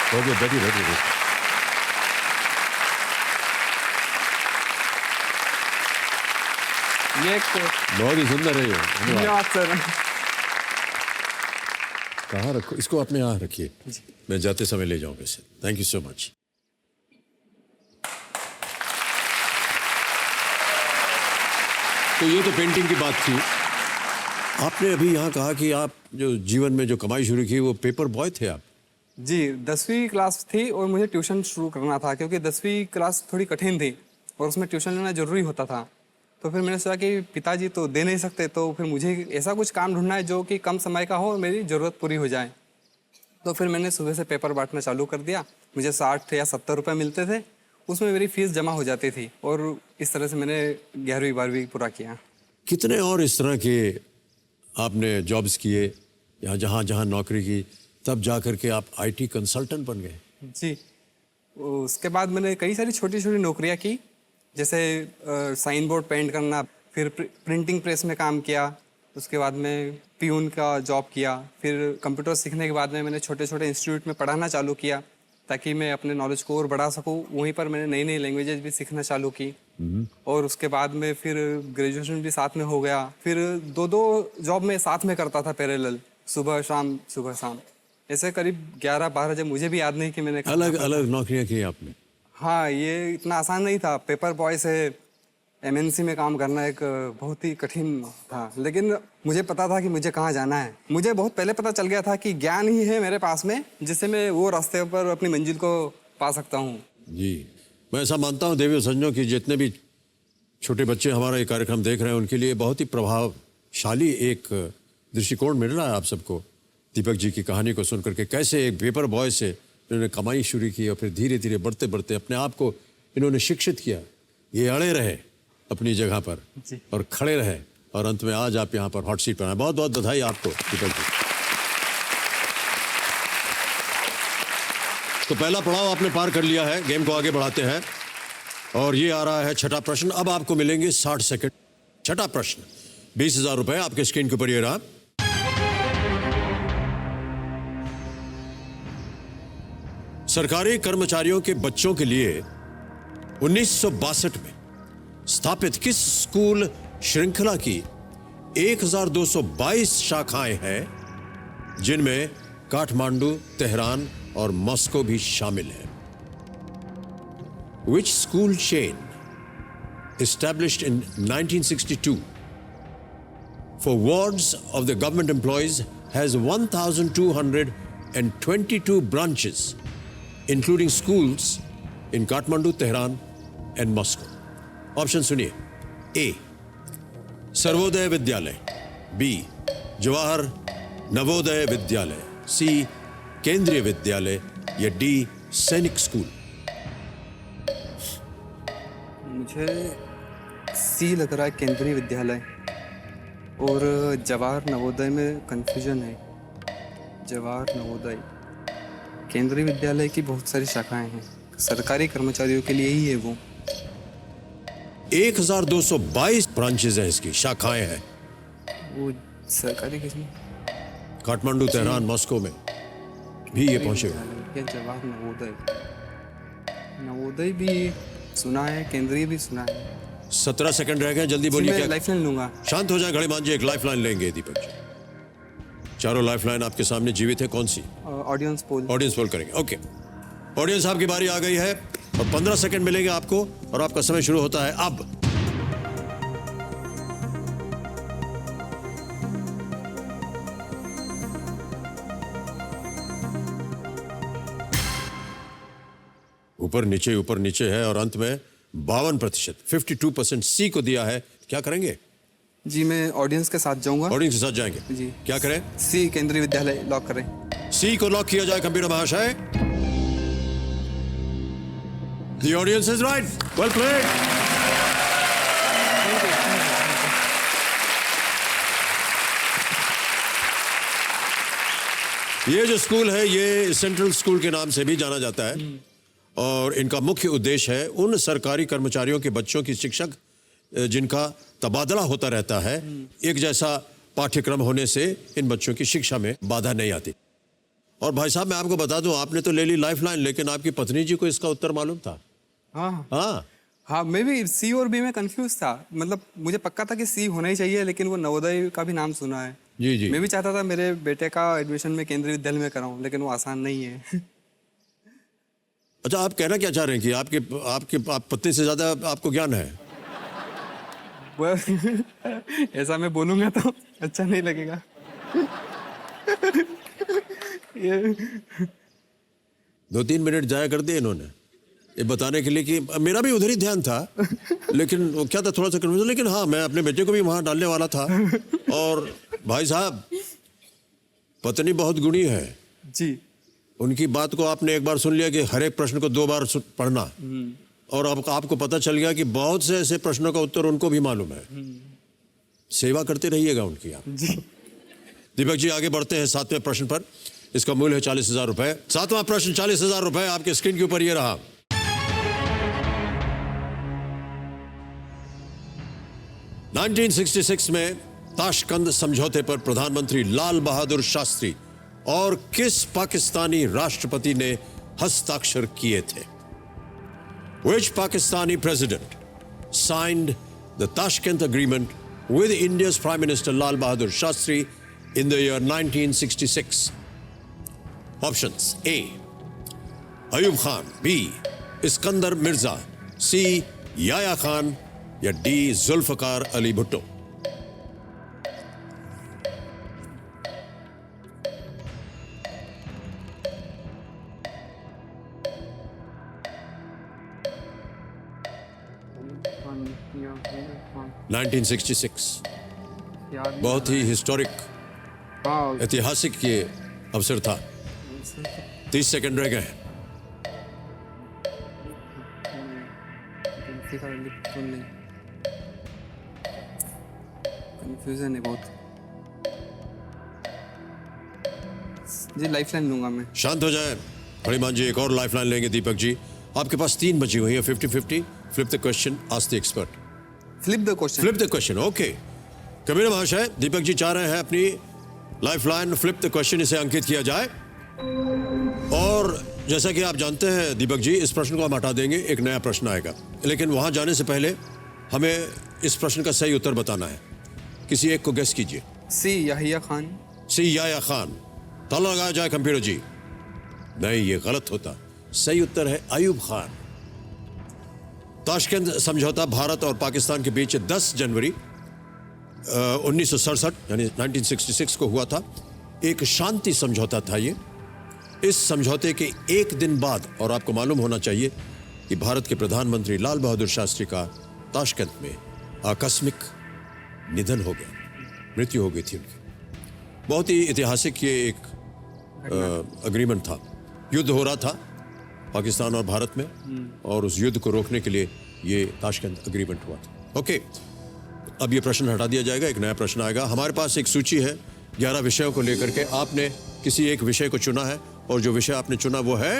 A: Okay, very very good.
B: ये एक
A: बहुत ही सुंदर है ये। धन्यवाद।
B: धन्यवाद सर।
A: कहाँ रखो इसको, अपने यहाँ रखिए, मैं जाते समय ले जाऊंगा इसे। Thank you so much. तो ये तो पेंटिंग की बात थी। आपने अभी यहाँ कहा कि आप जो जीवन में जो कमाई शुरू की वो पेपर बॉय थे आप।
B: जी 10वीं क्लास थी और मुझे ट्यूशन शुरू करना था, क्योंकि 10वीं क्लास थोड़ी कठिन थी और उसमें ट्यूशन लेना ज़रूरी होता था। तो फिर मैंने सोचा कि पिताजी तो दे नहीं सकते, तो फिर मुझे ऐसा कुछ काम ढूंढना है जो कि कम समय का हो और मेरी ज़रूरत पूरी हो जाए। तो फिर मैंने सुबह से पेपर बांटना चालू कर दिया। मुझे 60 या 70 रुपये मिलते थे, उसमें मेरी फीस जमा हो जाती थी और इस तरह से मैंने 11वीं 12वीं पूरा किया।
A: कितने और इस तरह के आपने जॉब्स किए या जहाँ जहाँ नौकरी की, तब जा कर के आप IT कंसल्टेंट बन गए?
B: जी, उसके बाद मैंने कई सारी छोटी छोटी नौकरियाँ की, जैसे साइन बोर्ड पेंट करना, फिर प्रिंटिंग प्रेस में काम किया, उसके बाद में पियून का जॉब किया, फिर कंप्यूटर सीखने के बाद में मैंने छोटे छोटे इंस्टीट्यूट में पढ़ाना चालू किया ताकि मैं अपने नॉलेज को और बढ़ा सकूं। वहीं पर मैंने नई नई लैंग्वेजेस भी सीखना चालू की और उसके बाद में फिर ग्रेजुएशन भी साथ में हो गया। फिर 2-2 जॉब में साथ में करता था पैरेलल, सुबह शाम। ऐसे करीब 11-12 जब मुझे भी याद नहीं कि मैंने
A: अलग अलग नौकरियां की आपने?
B: हाँ, ये इतना आसान नहीं था। पेपर बॉय से MNC में काम करना एक बहुत ही कठिन था, लेकिन मुझे पता था कि मुझे कहाँ जाना है। मुझे बहुत पहले पता चल गया था कि ज्ञान ही है मेरे पास में जिससे मैं वो रास्ते पर अपनी मंजिल को पा सकता हूँ।
A: जी, मैं ऐसा मानता हूँ देवी सज्जनों की जितने भी छोटे बच्चे हमारा ये कार्यक्रम देख रहे हैं उनके लिए बहुत ही प्रभावशाली एक दृष्टिकोण मिल रहा है आप सबको। दीपक जी की कहानी को सुन करके कैसे एक पेपर बॉय से इन्होंने कमाई शुरू की और फिर धीरे धीरे बढ़ते बढ़ते अपने आप को इन्होंने शिक्षित किया। ये अड़े रहे अपनी जगह पर और खड़े रहे और अंत में आज आप यहाँ पर हॉट सीट पर आए। बहुत बहुत बधाई आपको दीपक जी। तो पहला पड़ाव आपने पार कर लिया है, गेम को आगे बढ़ाते हैं और ये आ रहा है छठा प्रश्न। अब आपको मिलेंगे 60 सेकंड। छठा प्रश्न, 20,000 रुपए आपके स्क्रीन के ऊपर ये रहा। सरकारी कर्मचारियों के बच्चों के लिए 1962 में स्थापित किस स्कूल श्रृंखला की 1222 शाखाएं हैं जिनमें काठमांडू, तेहरान और मॉस्को भी शामिल है? Which school chain established in 1962 for wards of the government employees has 1,222 branches including schools in Kathmandu, Tehran and Moscow? Option सुनिए। A Sarvodaya Vidyalaya, B Jawahar Navodaya Vidyalaya, C केंद्रीय विद्यालय या D सैनिक स्कूल?
B: मुझे C लग रहा है, केंद्रीय विद्यालय, और जवाहर नवोदय में कंफ्यूजन है। जवाहर नवोदय, केंद्रीय विद्यालय की बहुत सारी शाखाएं हैं, सरकारी कर्मचारियों के लिए ही है वो।
A: 1222 ब्रांचेज हैं, इसकी शाखाएं हैं।
B: वो सरकारी किसमें?
A: काठमांडू, तेहरान, मॉस्को में भी ये पहुंचे हुए।
B: या जवाहर नवोदय, नवोदय भी सुना है, केंद्रीय भी सुना है।
A: 17 सेकंड रह गए, जल्दी बोलिए। क्या
B: लाइफलाइन लूंगा?
A: शांत हो जाए घड़ी मान जी, एक लाइफलाइन लेंगे दीपक जी। चारों लाइफलाइन आपके सामने जीवित है, कौन सी?
B: Audience poll.
A: ऑडियंस पोल करेंगे, ओके। ऑडियंस आपकी बारी आ गई है और 15 सेकंड मिलेंगे आपको और आपका समय शुरू होता है अब। ऊपर नीचे है और अंत में 52%, 52% सी को दिया है। क्या करेंगे?
B: जी, मैं ऑडियंस के साथ जाऊंगा।
A: ऑडियंस के साथ जाएंगे
B: जी।
A: क्या करें?
B: सी केंद्रीय विद्यालय लॉक करें।
A: सी को लॉक किया जाए कंप्यूटर महाशय। The audience is right. Well played. ये जो स्कूल है ये सेंट्रल स्कूल के नाम से भी जाना जाता है और इनका मुख्य उद्देश्य है उन सरकारी कर्मचारियों के बच्चों की शिक्षक जिनका तबादला होता रहता है, एक जैसा पाठ्यक्रम होने से इन बच्चों की शिक्षा में बाधा नहीं आती। और भाई साहब मैं आपको बता दूं, आपने तो ले ली लाइफलाइन, लेकिन आपकी पत्नी जी को इसका उत्तर मालूम था।
B: हाँ, हाँ, मैं भी सी और बी में कंफ्यूज था। मतलब मुझे पक्का था कि सी होना ही चाहिए, लेकिन वो नवोदय का भी नाम सुना है।
A: जी जी।
B: मैं भी चाहता था मेरे बेटे का एडमिशन मैं केंद्रीय विद्यालय में कराऊं, लेकिन वो आसान नहीं है।
A: अच्छा, आप कहना क्या चाह रहे हैं कि आप पत्नी से ज्यादा आपको ज्ञान है?
B: ऐसा मैं बोलूंगा तो अच्छा नहीं लगेगा। ये
A: 2-3 मिनट जाया कर दिए इन्होंने ये बताने के लिए कि मेरा भी उधर ही ध्यान था, लेकिन वो क्या था, थोड़ा सा कन्फ्यूजन। लेकिन हाँ, मैं अपने बेटे को भी वहां डालने वाला था। और भाई साहब, पत्नी बहुत गुणी है
B: जी।
A: उनकी बात को आपने एक बार सुन लिया कि हर एक प्रश्न को 2 बार पढ़ना, और अब आपको पता चल गया कि बहुत से ऐसे प्रश्नों का उत्तर उनको भी मालूम है। सेवा करते रहिएगा उनकी आप।
B: जी।
A: दीपक जी, आगे बढ़ते हैं 7वें प्रश्न पर। इसका मूल्य है 40,000 रुपए। 7वां प्रश्न 40,000 रुपए आपके स्क्रीन के ऊपर ये रहा। – 1966 में ताशकंद समझौते पर प्रधानमंत्री लाल बहादुर शास्त्री और किस पाकिस्तानी राष्ट्रपति ने हस्ताक्षर किए थे? Which Pakistani president signed the Tashkent Agreement with India's Prime Minister Lal Bahadur Shastri in the year 1966? Options: A. Ayub Khan, B. Iskandar Mirza, C. Yahya Khan या D. Zulfikar Ali Bhutto? – 1966 बहुत ही हिस्टोरिक, ऐतिहासिक ये अवसर था। 30 सेकंड रह गए हैं।
B: कंफ्यूजन है बहुत। जी, लाइफलाइन लूंगा मैं।
A: शांत हो जाए हरिमान जी, एक और लाइफलाइन लेंगे दीपक जी। आपके पास 3 बची हुई है। 50-50, flip the question, ask the expert.
B: Flip the question.
A: Flip the question, okay. Kabir महाशय, दीपक जी चाह रहे हैं अपनी लाइफलाइन फ्लिप द क्वेश्चन इसे अंकित किया जाए। और जैसा कि आप जानते हैं दीपक जी, इस प्रश्न को हम हटा देंगे, एक नया प्रश्न आएगा। लेकिन वहां जाने से पहले हमें इस प्रश्न का सही उत्तर बताना है। किसी एक को गेस कीजिए।
B: सी याहिया खान।
A: सी याहिया खान। ताला लगाया जाए कंप्यूटर जी। नहीं, ये गलत होता। सही उत्तर है अयूब खान। ताशकंद समझौता भारत और पाकिस्तान के बीच 10 जनवरी 1967 यानी 1966 को हुआ था। एक शांति समझौता था ये। इस समझौते के एक दिन बाद, और आपको मालूम होना चाहिए कि भारत के प्रधानमंत्री लाल बहादुर शास्त्री का ताशकंद में आकस्मिक निधन हो गया, मृत्यु हो गई थी उनकी। बहुत ही ऐतिहासिक ये एक अग्रीमेंट था। युद्ध हो रहा था पाकिस्तान और भारत में, और उस युद्ध को रोकने के लिए ये ताशकंद अग्रीमेंट हुआ था। ओके, अब ये प्रश्न हटा दिया जाएगा, एक नया प्रश्न आएगा। हमारे पास एक सूची है 11 विषयों को लेकर के। आपने किसी एक विषय को चुना है, और जो विषय आपने चुना वो है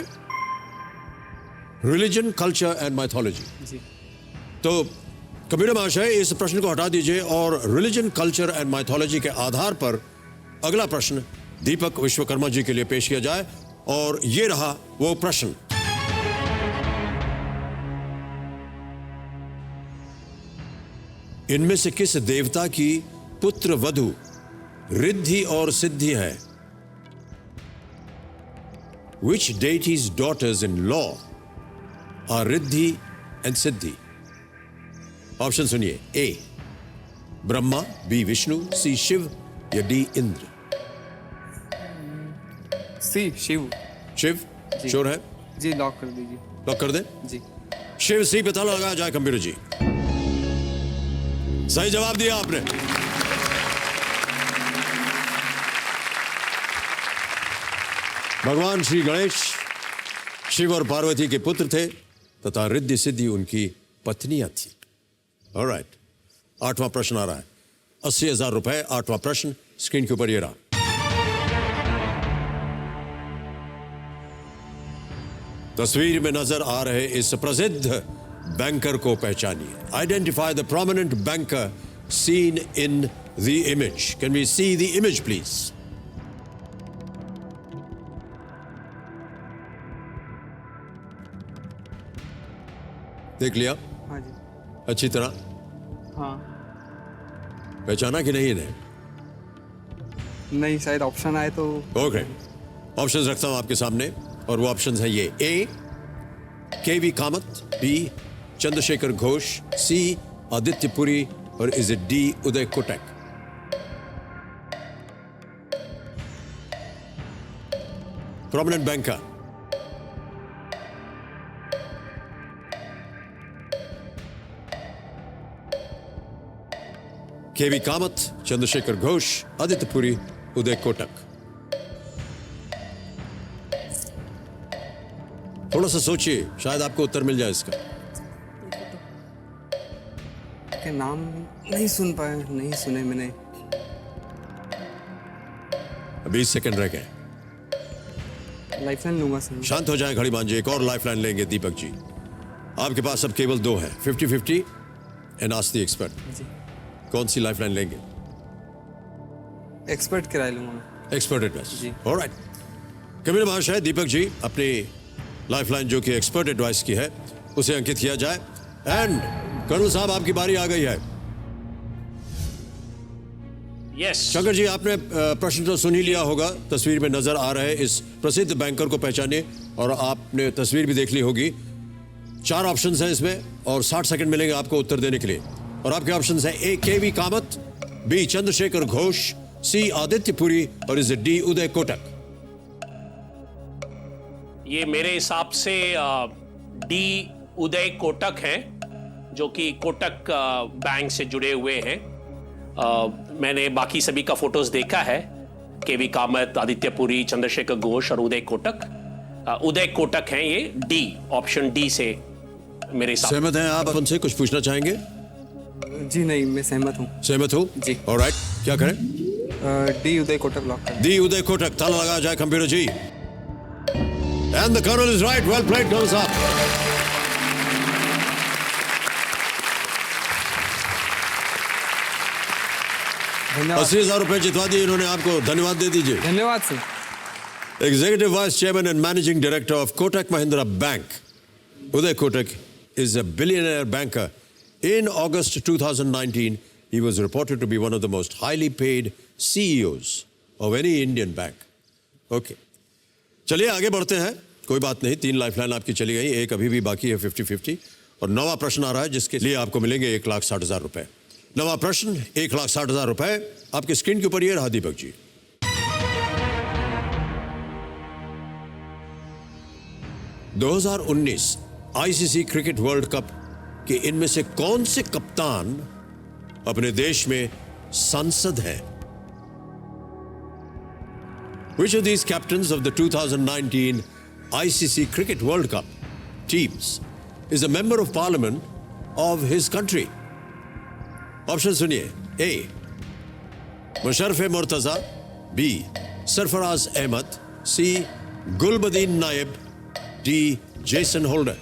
A: रिलीजन, कल्चर एंड माइथोलॉजी। तो कबीर महाशय, इस प्रश्न को हटा दीजिए और रिलीजन, कल्चर एंड माइथोलॉजी के आधार पर अगला प्रश्न दीपक विश्वकर्मा जी के लिए पेश किया जाए। और ये रहा वो प्रश्न। इनमें से किस देवता की पुत्र वधु रिद्धि और सिद्धि है? Which deity's daughters-in-law are Riddhi and Siddhi? Option सुनिए। ए ब्रह्मा, बी विष्णु, सी शिव या डी इंद्र?
B: सी शिव।
A: शिव श्योर है?
B: जी, लॉक कर दीजिए।
A: लॉक कर दें?
B: जी।
A: शिव सी पे ताला लगाया जाए कंप्यूटर जी। सही जवाब दिया आपने। भगवान श्री गणेश शिव और पार्वती के पुत्र थे तथा रिद्धि सिद्धि उनकी पत्नियां थी। ऑलराइट, 8वां प्रश्न आ रहा है। 80,000 रुपए। 8वां प्रश्न स्क्रीन के ऊपर ये रहा। तस्वीर में नजर आ रहे इस प्रसिद्ध बैंकर को पहचानिए। Identify the prominent banker seen in the image. Can we see the image please? देख लिया?
B: हाँ
A: अच्छी तरह
B: हाँ
A: पहचाना कि नहीं इन्हें?
B: नहीं, शायद ऑप्शन आए तो।
A: ओके, ऑप्शंस रखता हूं आपके सामने और वो ऑप्शंस है ये: A KV Kamath, B Chandrashekhar Ghosh, C Aditya Puri और is it D Uday Kotak? Prominent banker, KV Kamath, Chandrashekhar Ghosh, Aditya Puri, Uday Kotak. थोड़ा सा सोचिए, शायद आपको उत्तर मिल जाए इसका।
B: के नाम नहीं सुन पाए, नहीं सुने मैंने।
A: 20 सेकंड रह गए।
B: लाइफलाइन लूंगा सर।
A: शांत हो जाए घड़ी मांझे, एक और लाइफलाइन लेंगे दीपक जी। आपके पास अब केवल 2 है, 50-50 एंड आस्क द एक्सपर्ट। कौन सी लाइफलाइन लेंगे?
B: एक्सपर्ट किराया लूंगा मैं।
A: एक्सपर्ट एडवाइस
B: जी।
A: ऑलराइट। कबीर महाशय, दीपक जी अपनी लाइफलाइन जो कि एक्सपर्ट एडवाइस की है उसे अंकित किया जाए। एंड कर्नल साहब, आपकी बारी आ गई है।
G: यस
A: शंकर जी, आपने प्रश्न तो सुन ही लिया होगा। तस्वीर में नजर आ रहे इस प्रसिद्ध बैंकर को पहचानिए और आपने तस्वीर भी देख ली होगी। 4 ऑप्शंस हैं इसमें और 60 सेकंड मिलेंगे आपको उत्तर देने के लिए। और आपके ऑप्शंस हैं: ए केवी कामत, बी चंद्रशेखर घोष, सी आदित्य पुरी और इज डी उदय कोटक?
G: ये मेरे हिसाब से डी उदय कोटक हैं, जो कि कोटक बैंक से जुड़े हुए हैं। मैंने बाकी सभी का फोटोज देखा है, केवी कामत, आदित्य पुरी, चंद्रशेखर घोष और उदय कोटक। उदय कोटक हैं ये। डी, ऑप्शन डी से मेरे हिसाब।
A: सहमत हैं आप? उनसे कुछ पूछना चाहेंगे?
B: जी नहीं, मैं सहमत हूँ।
A: सहमत हो
B: जी।
A: ऑलराइट, क्या करें?
B: डी उदय कोटक लॉक करें।
A: दी उदय कोटक, ताला लगा जाए computer ji. And the colonel is right. Well played colonel साहब।
B: धन्यवाद।
A: 80,000 रुपए जितवा दिए इन्होंने आपको, धन्यवाद दे दीजिए।
B: धन्यवाद sir.
A: Executive Vice Chairman and Managing Director of Kotak Mahindra Bank, Uday Kotak is a billionaire banker. In August 2019, he was reported to be one of the most highly paid CEOs of any Indian bank. Okay. चलिए आगे बढ़ते हैं। कोई बात नहीं, 3 लाइफलाइन आपकी चली गई, एक अभी भी बाकी है 50-50। और 9वां प्रश्न आ रहा है जिसके लिए आपको मिलेंगे 1,60,000 रुपए। 9वां प्रश्न 1,60,000 रुपए आपकी स्क्रीन के ऊपर ये रहा Deepak ji. (2019) ICC cricket world cup के इनमें से कौन से कप्तान अपने देश में सांसद हैं? Which of these captains of the 2019 ICC Cricket World Cup teams is a member of parliament of his country? Option सुनिए: ए मुशर्रफ मुर्तजा, बी सरफराज अहमद, सी गुलबदीन नायब, डी जेसन होल्डर।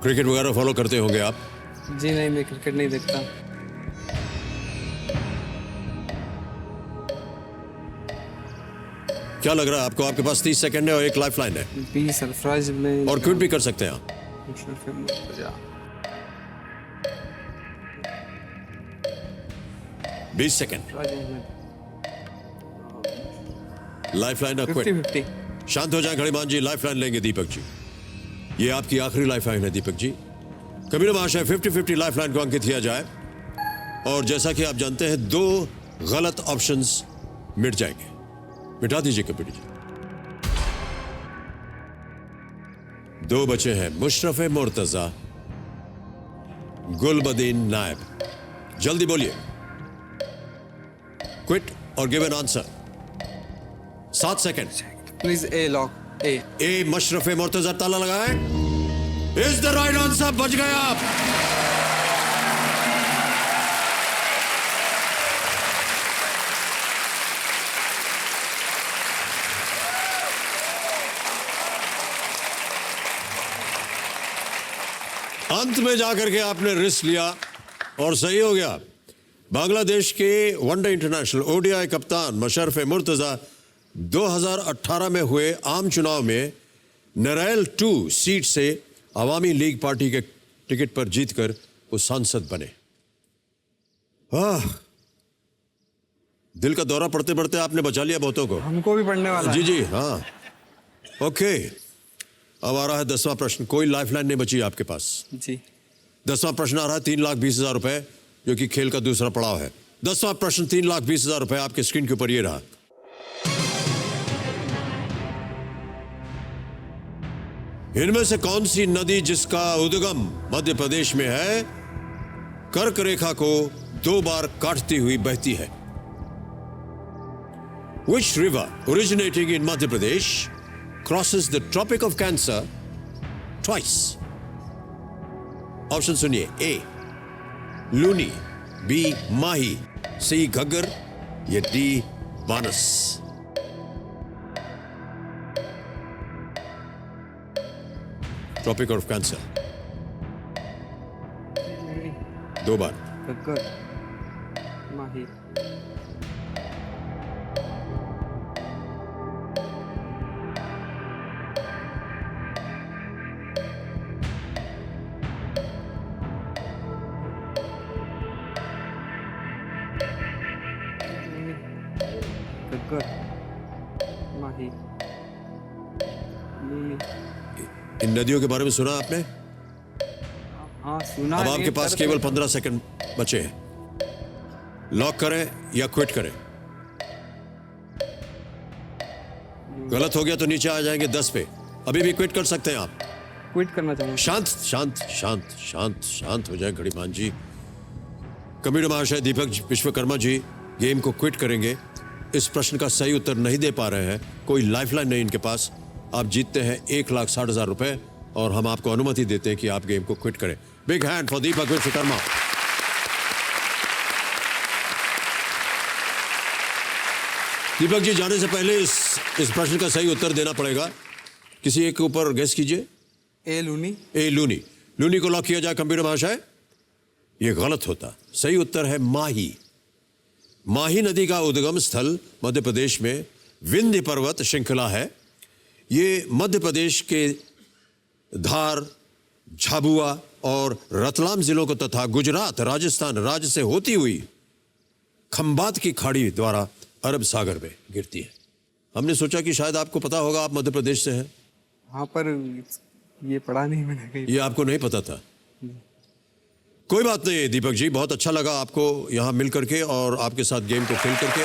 A: क्रिकेट वगैरह फॉलो करते होंगे आप?
B: जी नहीं, मैं क्रिकेट नहीं देखता।
A: क्या लग रहा है आपको? आपके पास 30 सेकंड है और एक लाइफलाइन है।
B: बी सरफराज में।
A: और क्विट भी कर सकते हैं आप। 20 सेकंड। लाइफलाइन और क्विट।
B: 50-50।
A: शांत हो जाए घड़ीमान जी, लाइफलाइन लेंगे दीपक जी। ये आपकी आखिरी लाइफलाइन है दीपक जी। कबीर महाशय, 50-50 लाइफलाइन को अंकित किया जाए। और जैसा कि आप जानते हैं, 2 गलत ऑप्शंस मिट जाएंगे। मिटा दीजिए कबीर जी। 2 बचे हैं: मुशर्रफ मुर्तजा, गुलबदीन नायब। जल्दी बोलिए, क्विट और गिव एन आंसर। 7 सेकंड।
B: Please A lock.
A: A Mashrafe Mortaza, ताला लगाए। Is the right answer. बच गए आप। अंत में जाकर के आपने रिस्क लिया और सही हो गया। बांग्लादेश के वनडे इंटरनेशनल ओडीआई कप्तान मशरफ मुर्तजा 2018 में हुए आम चुनाव में नरैल 2 सीट से अवामी लीग पार्टी के टिकट पर जीतकर वो सांसद बने। दिल का दौरा पड़ते पड़ते आपने बचा लिया बहुतों को।
B: हमको भी पढ़ने वाला
A: जी जी हाँ। ओके, अब आ रहा है 10वां प्रश्न। कोई लाइफलाइन नहीं बची आपके पास
B: जी।
A: 10वां प्रश्न आ रहा है 3,20,000 रुपए, जो कि खेल का दूसरा पड़ाव है। 10वां प्रश्न 3,20,000 रुपए आपके स्क्रीन के ऊपर ये रहा। इनमें से कौन सी नदी जिसका उद्गम मध्य प्रदेश में है, कर्क रेखा को 2 बार काटती हुई बहती है? Which river originating in Madhya Pradesh crosses the Tropic of Cancer twice? Option सुनिए। A Luni, B Mahi, C Ghaggar या D Banas. Tropic of cancer 2 बार।
B: घग्गर, माही। माही,
A: इन नदियों के बारे में सुना आपने?
B: हाँ सुना।
A: अब आपके पास केवल 15 सेकंड बचे हैं। लॉक करें या क्विट करें? गलत हो गया तो नीचे आ जाएंगे 10 पे। अभी भी क्विट कर सकते हैं आप।
B: क्विट करना चाहूंगा।
A: शांत शांत शांत शांत शांत हो जाए घड़ीमान जी। कंप्यूटर महाशय दीपक विश्वकर्मा जी गेम को क्विट करेंगे। इस प्रश्न का सही उत्तर नहीं दे पा रहे हैं, कोई लाइफलाइन नहीं इनके पास। आप जीतते हैं 1,60,000 रुपए और हम आपको अनुमति देते हैं कि आप गेम को क्विट करें। बिग हैंड फॉर दीपक विश्वकर्मा। दीपक जी जाने से पहले इस प्रश्न का सही उत्तर देना पड़ेगा। किसी एक के ऊपर गेस कीजिए।
B: ए लूनी।
A: ए लूनी। लूनी को लॉक किया जाए कंप्यूटर महाशय? यह गलत होता। सही उत्तर है माही। माही नदी का उद्गम स्थल मध्य प्रदेश में विंध्य पर्वत श्रृंखला है। ये मध्य प्रदेश के धार, झाबुआ और रतलाम जिलों को तथा गुजरात, राजस्थान राज्य से होती हुई खंबात की खाड़ी द्वारा अरब सागर में गिरती है। हमने सोचा कि शायद आपको पता होगा, आप मध्य प्रदेश से हैं।
B: हाँ, पर ये पढ़ा नहीं मैंने कहीं।
A: ये आपको नहीं पता था? कोई बात नहीं दीपक जी, बहुत अच्छा लगा आपको यहां मिल करके और आपके साथ गेम को खेल करके।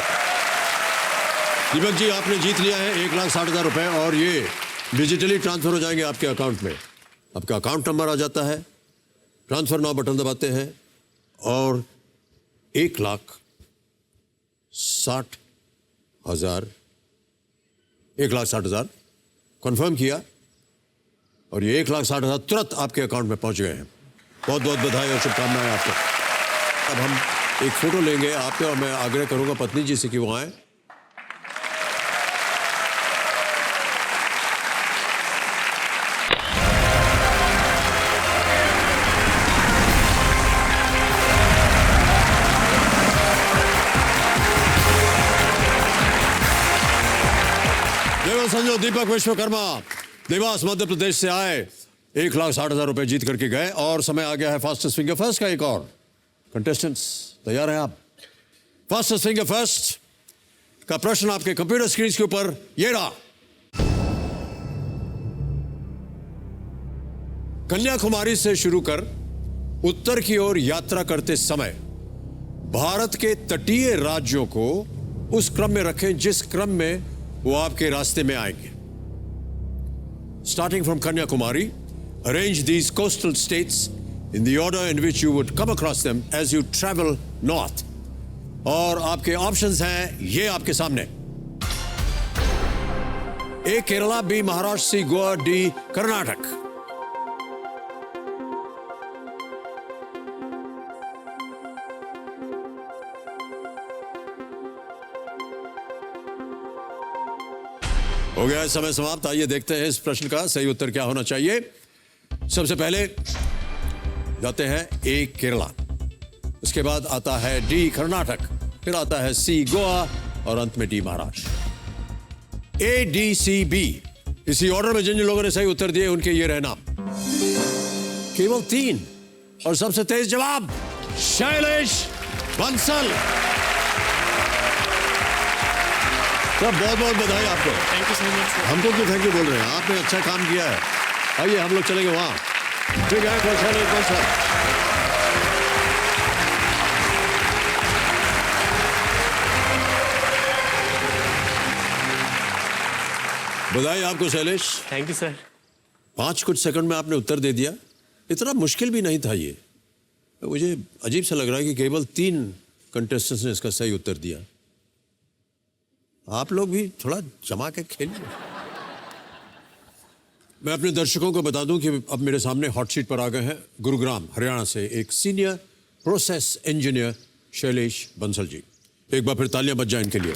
A: दीपक जी आपने जीत लिया है 1,60,000 रुपए और ये डिजिटली ट्रांसफर हो जाएंगे आपके अकाउंट में। आपका अकाउंट नंबर आ जाता है, ट्रांसफर नाउ बटन दबाते हैं और 1,60,000 कंफर्म किया और ये 1,60,000 तुरंत आपके अकाउंट में पहुंच गए हैं। बहुत बहुत बधाई और शुभकामनाएं आपको। अब हम एक फोटो लेंगे आपके और मैं आग्रह करूंगा पत्नी जी से कि वो आए। संजो दीपक विश्वकर्मा देवास मध्य प्रदेश से आए, 1,60,000 रुपए जीत करके गए और समय आ गया है फास्टेस्ट फिंगर फर्स्ट का। एक और कंटेस्टेंट्स तैयार हैं आप? फास्टेस्ट फिंगर फर्स्ट का प्रश्न आपके कंप्यूटर स्क्रीन के ऊपर ये रहा। कन्याकुमारी से शुरू कर उत्तर की ओर यात्रा करते समय भारत के तटीय राज्यों को उस क्रम में रखें जिस क्रम में वो आपके रास्ते में आएंगे। Starting from Kanyakumari, arrange these coastal states in the order in which you would come across them as you travel north. और आपके ऑप्शंस हैं ये आपके सामने। ए केरला, बी महाराष्ट्र, सी गोवा, डी कर्नाटक। हो गया समय समाप्त। आइए देखते हैं इस प्रश्न का सही उत्तर क्या होना चाहिए। सबसे पहले जाते हैं ए केरला। उसके बाद आता है डी कर्नाटक, फिर आता है सी गोवा और अंत में D Maharashtra. A D C B, इसी ऑर्डर में जिन जिन लोगों ने सही उत्तर दिए उनके ये रहे नाम। केवल 3 और सबसे तेज जवाब शैलेश बंसल। तो बहुत बहुत बधाई आपको।
C: Thank you so much.
A: हमको क्यों थैंक यू बोल रहे हैं, आपने अच्छा काम किया है। आइए हम लोग चलेंगे वहां। ठीक है, शैलेश बंसल। बधाई आपको शैलेश।
C: Thank you sir.
A: 5 कुछ सेकंड में आपने उत्तर दे दिया। इतना मुश्किल भी नहीं था ये। मुझे अजीब सा लग रहा है कि केवल 3 कंटेस्टेंट्स ने इसका सही उत्तर दिया। आप लोग भी थोड़ा जमा के खेलिए। मैं अपने दर्शकों को बता दूं कि अब मेरे सामने हॉट सीट पर आ गए हैं गुरुग्राम हरियाणा से एक senior process engineer Shailesh Bansal ji. एक बार फिर तालियां बज जाएं इनके लिए।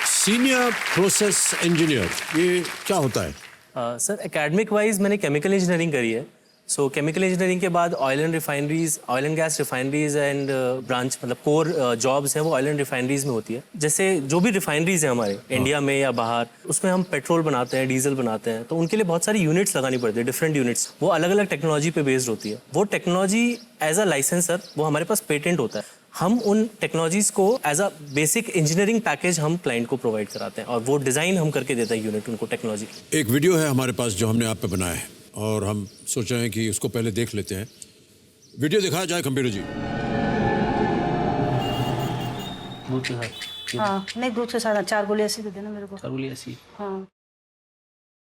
A: सीनियर प्रोसेस इंजीनियर ये क्या होता है?
C: सर एकेडमिक वाइज मैंने केमिकल इंजीनियरिंग करी है। सो केमिकल इंजीनियरिंग के बाद oil and refineries, oil and gas refineries and branch मतलब कोर जॉब्स हैं वो ऑयल एंड रिफाइनरीज में होती है। जैसे जो भी रिफाइनरीज हैं हमारे इंडिया में या बाहर, उसमें हम पेट्रोल बनाते हैं, डीजल बनाते हैं, तो उनके लिए बहुत सारी यूनिट्स लगानी पड़ती है, डिफरेंट यूनिट्स। वो अलग अलग टेक्नोलॉजी पे बेस्ड होती है। वो टेक्नोलॉजी एज अ लाइसेंसर वो हमारे पास पेटेंट होता है। हम उन टेक्नोलॉजीज को as a basic engineering package हम क्लाइंट को प्रोवाइड कराते हैं और वो डिज़ाइन हम करके देते हैं यूनिट उनको टेक्नोलॉजी।
A: एक वीडियो है हमारे पास जो हमने आप पे बनाया है और हम सोच रहे हैं कि उसको पहले देख लेते हैं। वीडियो दिखाया जाए कंप्यूटर जी।
C: दूध के साथ
J: हाँ, नहीं दूध के साथ 4 गोली ऐसी दे देना मेरे को।
C: चारोली ऐसी।
J: हाँ।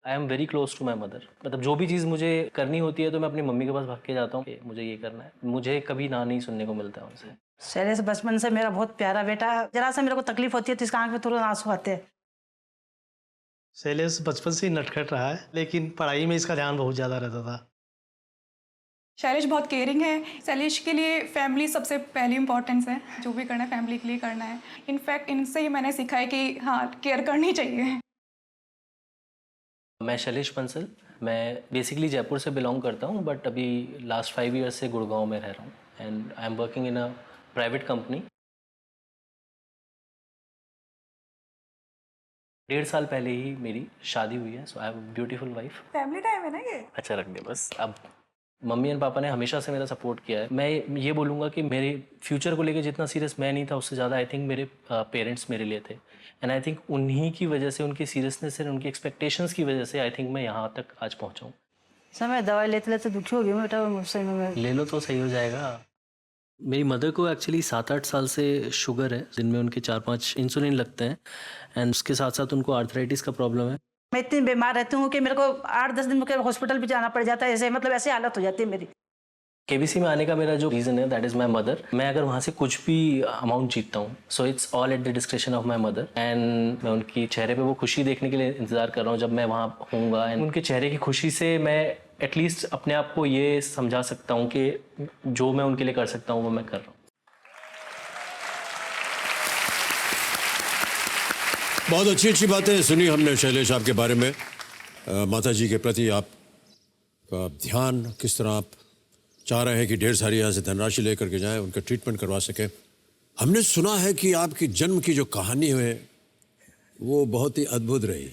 C: I am very close to my mother. मतलब जो भी चीज़ मुझे करनी होती है तो मैं अपनी मम्मी के पास भाग के जाता हूँ कि मुझे ये करना है। मुझे कभी ना नहीं सुनने को मिलता है उनसे।
J: शैलेश बचपन से मेरा बहुत प्यारा बेटा। जरा सा मेरे को तकलीफ होती है तो इसका आंख में थोड़ा आंसू आते हैं।
K: शैलेश बचपन से ही नटखट रहा है, लेकिन पढ़ाई में इसका ध्यान बहुत ज़्यादा रहता था।
L: शैलेश बहुत केयरिंग है। शैलेश के लिए फैमिली सबसे पहली इंपॉर्टेंस है। जो भी करना है फैमिली के लिए करना है। इनफैक्ट इनसे ही मैंने सीखा है कि हाँ केयर करनी चाहिए।
C: मैं शैलेश बंसल, मैं बेसिकली जयपुर से बिलोंग करता हूँ, बट अभी लास्ट 5 ईयर्स से गुड़गांव में रह रहा हूँ and I am working in a private company. 1.5 साल पहले ही मेरी शादी हुई है। So I have a beautiful wife.
L: Family time है ना ये।
C: अच्छा रख दे बस। अब मम्मी एंड पापा ने हमेशा से मेरा सपोर्ट किया है। मैं ये बोलूँगा कि मेरे फ्यूचर को लेकर जितना सीरियस मैं नहीं था, उससे ज़्यादा आई थिंक मेरे पेरेंट्स मेरे लिए थे। एंड आई थिंक उन्हीं की वजह से, उनकी सीरियसनेस और उनकी एक्सपेक्टेशंस की वजह से आई थिंक मैं यहाँ तक आज पहुँचा हूँ।
J: समय दवाई लेते लेते दुखी हो गई बेटा। मुझसे में
C: ले लो तो सही हो जाएगा। मेरी मदर को एक्चुअली 7-8 साल से शुगर है, जिनमें उनके 4-5 इंसुलिन लगते हैं एंड उसके साथ साथ उनको आर्थराइटिस का प्रॉब्लम है।
J: मैं इतनी बीमार रहती हूँ कि मेरे को 8-10 दिन में हॉस्पिटल भी जाना पड़ जाता है। ऐसे मतलब ऐसी हालत हो जाती है मेरी।
C: केबीसी में आने का मेरा जो रीज़न है दैट इज़ माई मदर। मैं अगर वहाँ से कुछ भी अमाउंट जीतता हूँ, so it's all at the description of my mother and मैं उनकी चेहरे पे वो खुशी देखने के लिए इंतज़ार कर रहा हूँ जब मैं वहाँ होऊंगा। एंड उनके चेहरे की खुशी से मैं एटलीस्ट अपने आप को ये समझा सकता हूँ कि जो मैं उनके लिए कर सकता हूँ वो मैं कर रहा हूँ।
A: बहुत अच्छी अच्छी बातें सुनी हमने शैलेश आपके बारे में। माता जी के प्रति आपका ध्यान, किस तरह आप चाह रहे हैं कि ढेर सारी यहाँ से धनराशि लेकर के जाएं, उनका ट्रीटमेंट करवा सकें। हमने सुना है कि आपकी जन्म की जो कहानी है वो बहुत ही अद्भुत रही।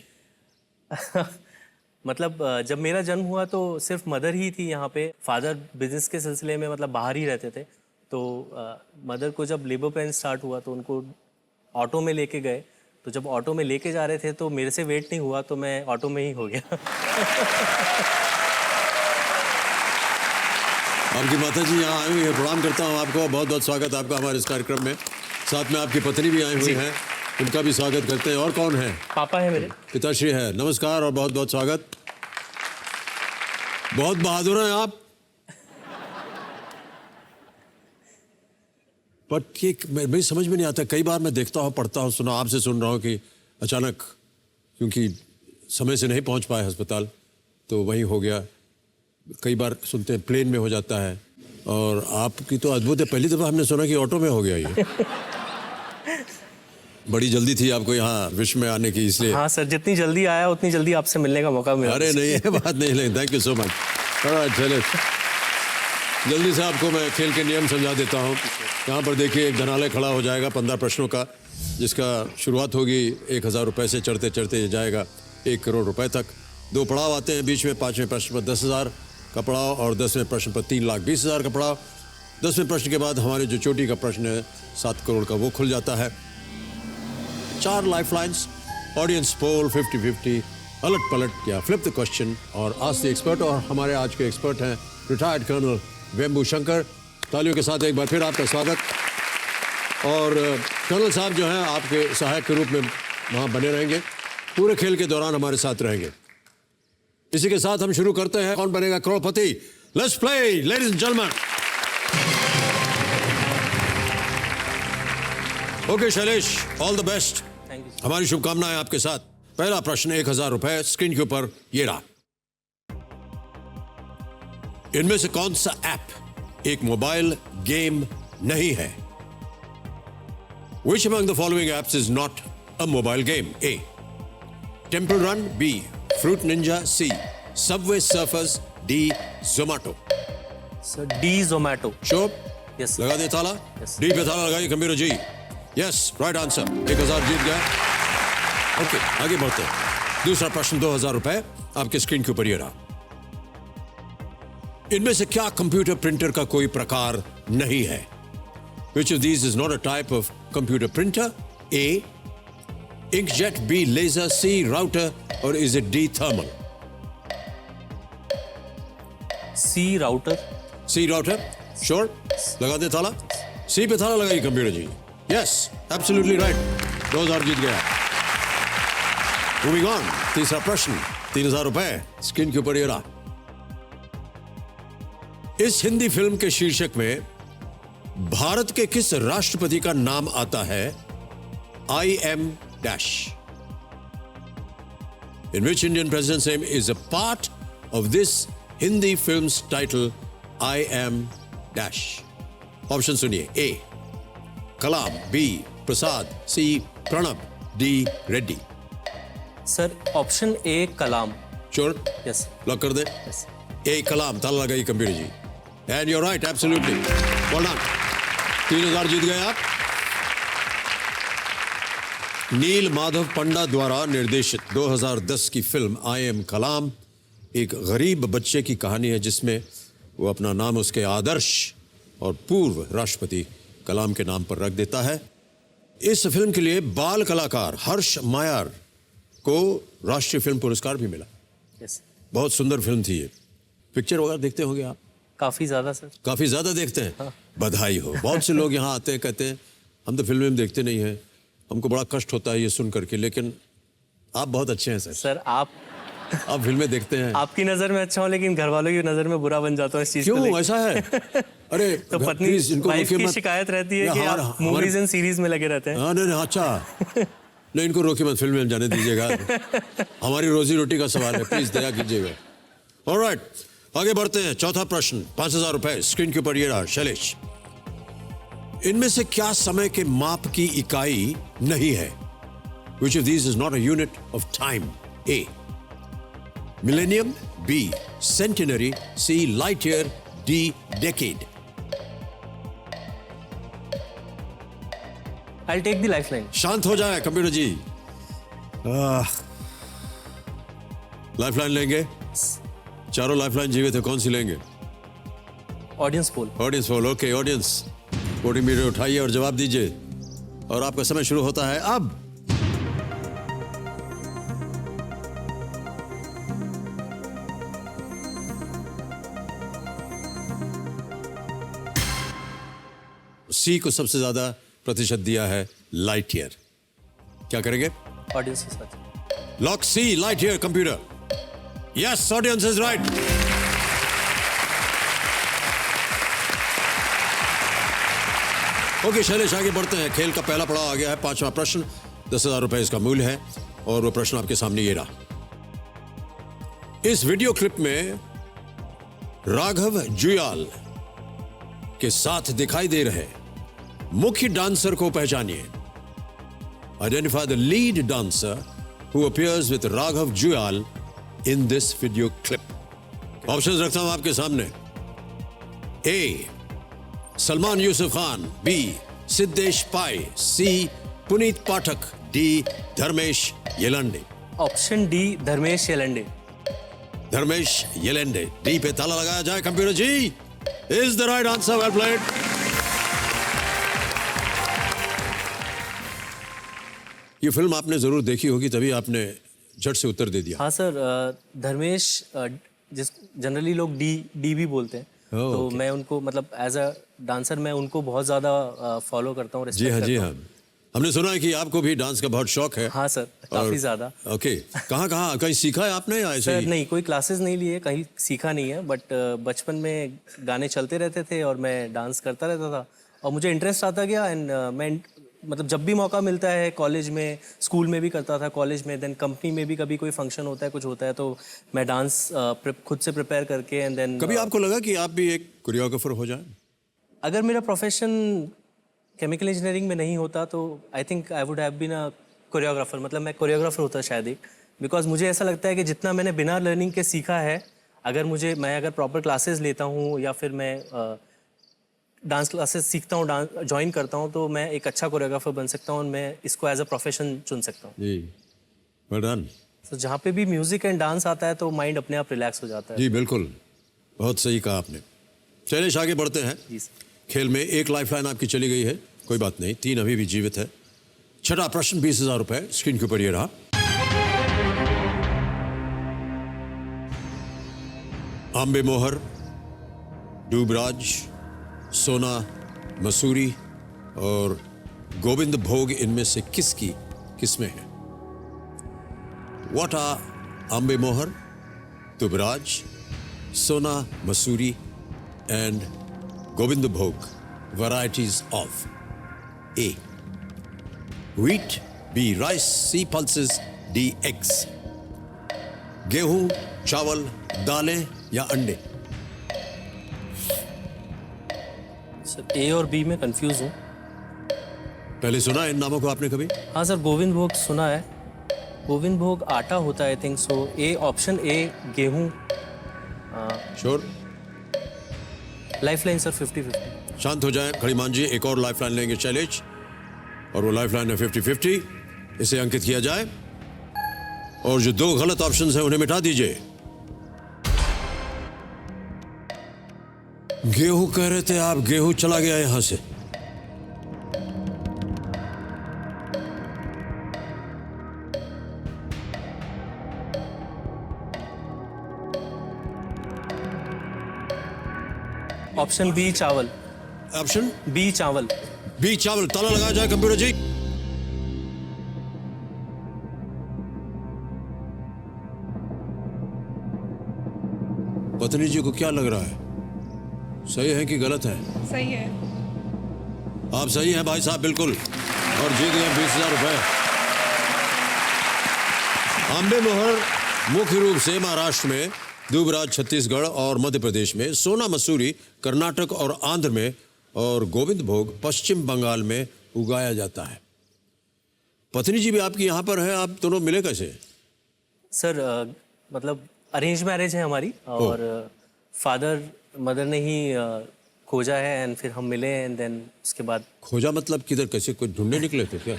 C: मतलब जब मेरा जन्म हुआ तो सिर्फ मदर ही थी यहाँ पे। फादर बिजनेस के सिलसिले में मतलब बाहर ही रहते थे। तो मदर को जब लेबर पेन स्टार्ट हुआ तो उनको ऑटो में लेके गए। तो जब ऑटो में लेके जा रहे थे तो मेरे से वेट नहीं हुआ तो मैं ऑटो में ही हो गया।
A: आपकी माता जी यहाँ आई हुई है, प्रणाम करता हूँ आपको। बहुत बहुत स्वागत आपका हमारे इस कार्यक्रम में। साथ में आपकी पत्नी भी आई हुई हैं, उनका भी स्वागत करते हैं। और कौन है?
C: पापा है मेरे।
A: पिताश्री है। नमस्कार और बहुत बहुत स्वागत। बहुत बहादुर हैं आप। बट ये मैं समझ में नहीं आता। कई बार मैं देखता हूँ, पढ़ता हूँ, सुना, आपसे सुन रहा हूँ कि अचानक क्योंकि समय से नहीं पहुँच पाए अस्पताल तो वहीं हो गया। कई बार सुनते हैं प्लेन में हो जाता है, और आपकी तो अद्भुत है। पहली दफ़ा हमने सुना कि ऑटो में हो गया ये। बड़ी जल्दी थी आपको यहाँ विश्व में आने की, इसलिए।
C: हाँ सर, जितनी जल्दी आया उतनी जल्दी आपसे मिलने का मौका मिला।
A: अरे नहीं, ये बात नहीं। Thank you so much. चलो जल्दी से आपको मैं खेल के नियम समझा देता हूँ। यहाँ पर देखिए एक धनालय खड़ा हो जाएगा 15 प्रश्नों का, जिसका शुरुआत होगी 1000 रुपये से, चढ़ते चढ़ते ये जाएगा 1 करोड़ रुपए तक। 2 पड़ाव आते हैं बीच में, 5वें प्रश्न पर 10,000 का पड़ाव और 10वें प्रश्न पर 3,20,000 का पड़ाव। 10वें प्रश्न के बाद हमारे जो चोटी का प्रश्न है 7 करोड़ का, वो खुल जाता है। 4 life lines, audience poll 50-50, a lot पलट या फ्लिप द क्वेश्चन और आस्क द एक्सपर्ट। और हमारे आज के एक्सपर्ट हैं रिटायर्ड कर्नल वेम्बू शंकर। तालियों के साथ एक बार फिर आपका स्वागत। और कर्नल साहब जो हैं आपके सहायक के रूप में वहाँ बने रहेंगे, पूरे खेल के दौरान हमारे साथ रहेंगे। इसी के साथ हम शुरू करते हैं, Kaun Banega Crorepati. Let's play ladies and gentlemen. Okay Shailesh, all the best. हमारी शुभकामनाएं आपके साथ। पहला प्रश्न 1000 रुपए स्क्रीन के ऊपर ये रहा। इनमें से कौन सा ऐप एक मोबाइल गेम नहीं है? Which among the following apps is not a mobile game? A. Temple Run. B. Fruit Ninja. C. Subway Surfers. D. Zomato.
C: Sir, D. Zomato.
A: Sure?
C: Yes.
A: लगा दे ताला?
C: Yes.
A: D पे ताला लगाइए कंप्यूटर जी। Yes, right answer. 1000 जीत गया। ओके, आगे बढ़ते हैं। दूसरा प्रश्न 2000 रुपए आपके स्क्रीन के ऊपर ये रहा। इनमें से क्या कंप्यूटर प्रिंटर का कोई प्रकार नहीं है? Which of these is not a type of computer printer? A. Inkjet. B. Laser. C. Router. Or is it D. Thermal?
C: C. Router.
A: C. Router. Sure? लगा दे ताला? C पे ताला लगाइए कंप्यूटर जी। Yes, absolutely right. 2000 जीत गया। Moving on. तीसरा प्रश्न 3000 रुपए स्क्रीन के ऊपर ये रहा। इस हिंदी फिल्म के शीर्षक में भारत के किस राष्ट्रपति का नाम आता है? I am dash. In which Indian president's name is a part of this Hindi film's title I am dash? Option सुनिए। A. Kalam. B. Prasad. C. Pranab. D. Reddy.
C: Sir option A Kalam.
A: Sure?
C: Yes.
A: Lock कर दे।
C: यस।
A: ए कलाम, ताला लगाइए computer ji. And you right, absolutely. Well done. 3000 जीत गए आप। नील माधव पंडा द्वारा निर्देशित 2010 की फिल्म आई एम कलाम एक गरीब बच्चे की कहानी है, जिसमें वो अपना नाम उसके आदर्श और पूर्व राष्ट्रपति कलाम के नाम पर रख देता है। इस फिल्म के लिए बाल कलाकार हर्ष मायर को राष्ट्रीय फिल्म पुरस्कार भी मिला।
C: यस।
A: बहुत सुंदर फिल्म थी ये। पिक्चर वगैरह देखते होंगे आप?
C: काफी ज्यादा सर।
A: काफी ज्यादा देखते हैं?
C: हाँ।
A: बधाई हो। बहुत से लोग यहाँ आते हैं, कहते हैं हम तो फिल्में देखते नहीं हैं, हमको बड़ा कष्ट होता है ये सुन करके, लेकिन आप बहुत अच्छे हैं सर।
C: सर आप
A: फिल्में देखते हैं।
C: आपकी नजर में अच्छा हूँ, लेकिन घर वालों की नजर में बुरा बन जाता हूँ इस चीज को।
A: क्यों ऐसा है? अरे
C: तो पत्नी वाइफ की शिकायत रहती है कि आप मूवीज एंड सीरीज में लगे रहते हैं।
A: हाँ नहीं, अच्छा नहीं, इनको रोके मत, फिल्म में जाने दीजिएगा। हमारी रोजी रोटी का सवाल है, प्लीज दया कीजिएगा। ऑलराइट, आगे बढ़ते हैं। चौथा प्रश्न 5000 रुपए स्क्रीन के ऊपर ये रहा। शैलेश, इनमें से क्या समय के माप की इकाई नहीं है? Which of these is not a unit of time? A. Millennium. B. Centenary. C. Light year. D. Decade.
C: I'll take the lifeline.
A: शांत हो जाए कंप्यूटर जी। लाइफलाइन लेंगे? चारों लाइफलाइन जीवित है, कौन सी लेंगे?
C: Audience poll.
A: Audience poll, okay. Audience voting meter उठाइए और जवाब दीजिए, और आपका समय शुरू होता है अब। सी को सबसे ज्यादा प्रतिशत दिया है लाइट ईयर। क्या करेंगे?
C: ऑडियंस के साथ।
A: Lock C, light year computer. Yes, audience is right. Okay Shailesh, आगे बढ़ते हैं। खेल का पहला पड़ाव आ गया है। 5वां प्रश्न 10,000 रुपए इसका मूल्य है, और वो प्रश्न आपके सामने ये रहा। इस वीडियो क्लिप में राघव जुयाल के साथ दिखाई दे रहे मुख्य डांसर को पहचानिए। Identify the lead dancer who appears with Raghav Juyal in this video clip. Options रखता हूं आपके सामने। A Salman Yusuf Khan, B Siddhesh Pai, C Punit Pathak, D Dharmesh Yelande.
C: Option D Dharmesh Yelande.
A: Dharmesh Yelande, D पे ताला लगाया जाए computer ji. Is the right answer, well played. ये फिल्म आपने जरूर देखी होगी, तभी आपने झट से उत्तर दे दिया।
C: हाँ सर, धर्मेश जिस जनरली लोग डी भी बोलते हैं, तो मैं उनको मतलब एज अ डांसर मैं उनको बहुत ज़्यादा फॉलो करता हूँ।
A: जी हाँ, जी हाँ। हमने सुना है कि आपको भी डांस का बहुत शौक है।
C: हाँ सर, काफ़ी ज़्यादा।
A: ओके, कहाँ कहीं सीखा है आपने या ऐसे
C: सर
A: ही?
C: नहीं, कोई क्लासेस नहीं लिए, कहीं सीखा नहीं है, बट बचपन में गाने चलते रहते थे और मैं डांस करता रहता था और मुझे इंटरेस्ट आता गया। एंड मैं मतलब जब भी मौका मिलता है, कॉलेज में, स्कूल में भी करता था, कॉलेज में, देन कंपनी में भी कभी कोई फंक्शन होता है, कुछ होता है, तो मैं डांस खुद से प्रिपेयर करके एंड देन।
A: कभी आपको लगा कि आप भी एक कोरियोग्राफर हो जाएं?
C: अगर मेरा प्रोफेशन केमिकल इंजीनियरिंग में नहीं होता तो I think I would have been a choreographer, मतलब मैं कोरियोग्राफर होता शायद एक, बिकॉज मुझे ऐसा लगता है कि जितना मैंने बिना लर्निंग के सीखा है, मैं अगर प्रॉपर क्लासेस लेता हूँ या फिर मैं डांस क्लासेस सीखता हूँ, डांस ज्वाइन करता हूँ, तो मैं एक अच्छा कोरियोग्राफर बन सकता हूँ और मैं इसको एज अ प्रोफेशन चुन सकता हूँ।
A: जी, वेल डन।
C: तो जहाँ पे भी म्यूजिक एंड डांस आता है तो माइंड अपने आप रिलैक्स हो जाता है।
A: जी बिल्कुल, बहुत सही कहा आपने। शैलेश, आगे बढ़ते हैं।
C: जी सर।
A: खेल में एक लाइफलाइन आपकी चली गई है, कोई बात नहीं, 3 अभी भी जीवित है। छठा प्रश्न 20,000 रुपए स्क्रीन के ऊपर ये रहा। आंबे मोहर, डूबराज, सोना मसूरी और गोविंद भोग इनमें से किसकी किस्में हैं? व्हाट आर आंबे मोहर, दुबराज, सोना मसूरी एंड गोविंद भोग varieties of A wheat, B rice, C pulses, D eggs? गेहूं, चावल, दालें या अंडे?
C: सर ए और बी में कंफ्यूज हूँ।
A: पहले सुना है इन नामों को आपने कभी?
C: हाँ सर, गोविंद भोग सुना है। गोविंद भोग आटा होता है I think so. A, option A गेहूं।
A: श्योर?
C: Lifeline sir 50-50।
A: शांत हो जाएं, खड़ी मान जी, एक और लाइफलाइन लेंगे शैलेश, और वो लाइफलाइन है 50-50। इसे अंकित किया जाए और जो 2 गलत ऑप्शंस हैं उन्हें मिटा दीजिए। गेहूं कह रहे थे आप, गेहूं चला गया यहां से।
C: ऑप्शन बी चावल।
A: ऑप्शन
C: बी चावल।
A: बी चावल, ताला लगाया जाए कंप्यूटर जी। पत्नी जी को क्या लग रहा है, सही है कि गलत है?
L: सही है।
A: आप सही हैं भाई साहब, बिल्कुल, और जीत गए 20,000 रुपए। आंबे मोहर मुख्य रूप से महाराष्ट्र में, दुबराज छत्तीसगढ़ और मध्य प्रदेश में, सोना मसूरी कर्नाटक और आंध्र में, और गोविंद भोग पश्चिम बंगाल में उगाया जाता है। पत्नी जी भी आपकी यहाँ पर है, आप दोनों मिले कैसे?
C: सर मतलब अरेंज मैरिज है हमारी, और फादर मदर ने ही खोजा है एंड फिर हम मिले एंड देन उसके बाद।
A: खोजा मतलब किधर, कैसे, कोई ढूंढने निकले थे क्या?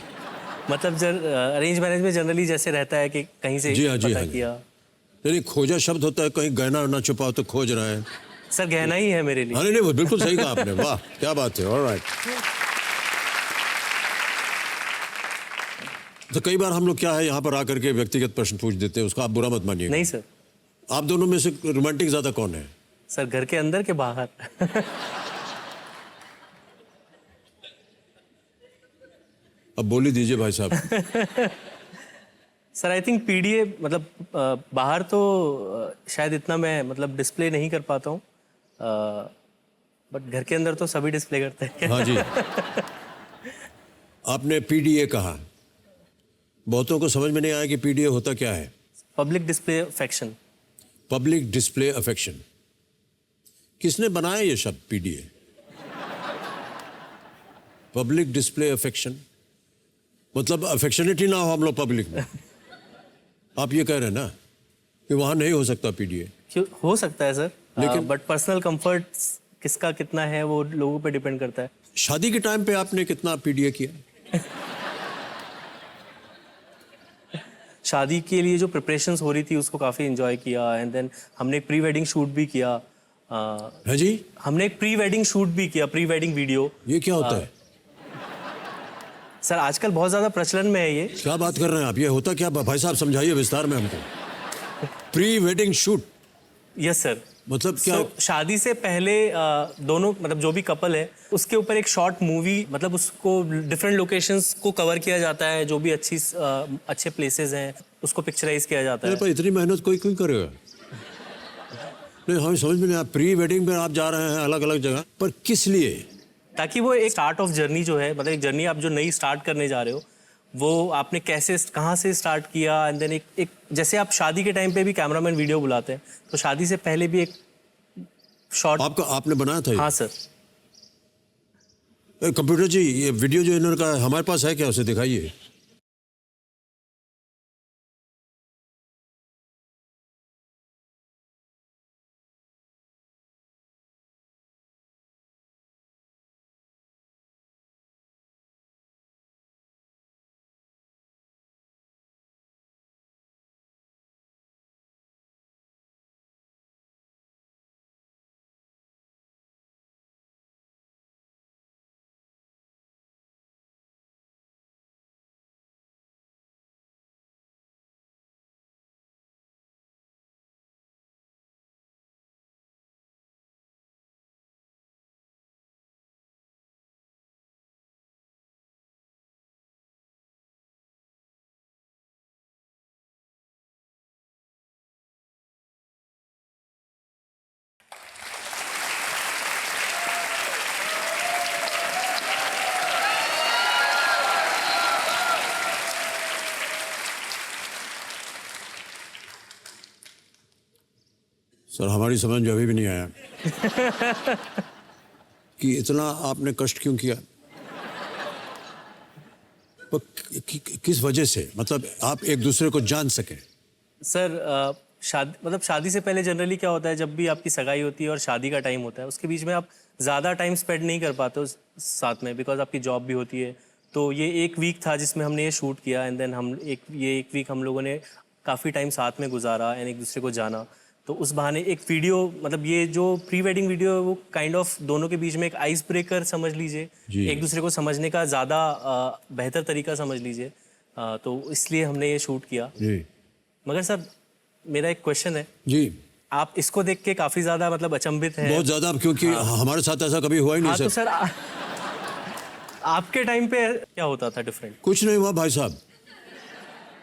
C: मतलब अरेंज मैरिज में जनरली जैसे रहता है कि कहीं से
A: जी हाँ, जी
C: पता
A: हाँ,
C: किया।
A: नहीं, खोजा शब्द होता है कहीं गहना ना छुपाओ तो खोज रहे हैं।
C: सर गहना ही है मेरे लिए।
A: नहीं, बिल्कुल सही कहा आपने, वाह क्या बात है। ऑलराइट, तो कई बार हम लोग क्या है यहाँ पर आकर के व्यक्तिगत प्रश्न पूछ देते हैं, उसका आप बुरा मत मानिए।
C: नहीं सर।
A: आप दोनों में से रोमांटिक ज्यादा कौन है?
C: सर घर के अंदर के बाहर?
A: अब बोली दीजिए भाई साहब।
C: सर आई थिंक पीडीए, मतलब बाहर तो शायद इतना मैं मतलब डिस्प्ले नहीं कर पाता हूँ, बट घर के अंदर तो सभी डिस्प्ले करते हैं।
A: हाँ जी। आपने पीडीए कहा, बहुतों को समझ में नहीं आया कि पीडीए होता क्या है।
C: Public display affection.
A: Public display affection, किसने बनाया ये शब्द पीडीए? पब्लिक डिस्प्ले अफेक्शन मतलब अफेक्शनिटी ना हो हम लोग पब्लिक में। आप ये कह रहे हैं ना कि वहां नहीं हो सकता पीडीए?
C: क्यों हो सकता है सर,
A: लेकिन
C: बट पर्सनल कंफर्ट किसका कितना है वो लोगों पे डिपेंड करता है।
A: शादी के टाइम पे आपने कितना पीडीए किया?
C: शादी के लिए जो प्रिपरेशंस हो रही थी उसको काफ़ी एंजॉय किया एंड देन हमने एक प्री वेडिंग शूट भी किया।
A: है जी?
C: हमने एक प्री वेडिंग शूट भी किया, प्री वेडिंग वीडियो।
A: ये क्या होता है?
C: सर आजकल बहुत ज़्यादा प्रचलन में है ये।
A: क्या बात कर रहे हैं आप? ये होता क्या भाई साहब, समझाइए विस्तार में हमको। Pre wedding shoot?
C: Yes sir.
A: मतलब क्या?
C: शादी से पहले दोनों मतलब जो भी कपल है उसके ऊपर एक शॉर्ट मूवी, मतलब उसको डिफरेंट लोकेशंस को कवर किया जाता है, जो भी अच्छे प्लेसेस हैं उसको पिक्चराइज किया जाता है।
A: पर इतनी मेहनत कोई क्यों करेगा? नहीं हमें समझ में नहीं आया। प्री वेडिंग में आप जा रहे हैं अलग अलग जगह पर, किस लिए?
C: ताकि वो एक स्टार्ट ऑफ जर्नी जो है, मतलब एक जर्नी आप जो नई स्टार्ट करने जा रहे हो वो आपने कैसे कहाँ से स्टार्ट किया एंड देन एक जैसे आप शादी के टाइम पे भी कैमरामैन वीडियो बुलाते हैं तो शादी से पहले भी एक शॉर्ट
A: आपने बनाया था ये?
C: हाँ सर।
A: कंप्यूटर जी ये वीडियो जो इन्होंने कहा हमारे पास है क्या, उसे दिखाइए। सर हमारी समझ में अभी भी नहीं आया कि इतना आपने कष्ट क्यों किया, पर किस वजह से, मतलब आप एक दूसरे को जान सके।
C: सर शादी से पहले जनरली क्या होता है, जब भी आपकी सगाई होती है और शादी का टाइम होता है उसके बीच में आप ज़्यादा टाइम स्पेंड नहीं कर पाते हो साथ में, बिकॉज आपकी जॉब भी होती है। तो ये एक वीक था जिसमें हमने ये शूट किया एंड देन एक वीक हम लोगों ने काफ़ी टाइम साथ में गुजारा एंड एक दूसरे को जाना। तो उस बहाने एक वीडियो, मतलब ये जो प्री वेडिंग वीडियो है वो काइंड ऑफ दोनों के बीच में एक आइस ब्रेकर समझ लीजिए, एक दूसरे को समझने का ज़्यादा बेहतर तरीका समझ लीजिए। तो इसलिए हमने ये शूट किया जी। मगर सर मेरा एक क्वेश्चन है जी, आप इसको देख के काफ़ी ज़्यादा मतलब अचंभित हैं?
A: बहुत ज़्यादा, क्योंकि हमारे साथ ऐसा कभी हुआ ही नहीं।
C: तो सर आपके टाइम पे क्या होता था डिफरेंट?
A: कुछ नहीं हुआ भाई साहब,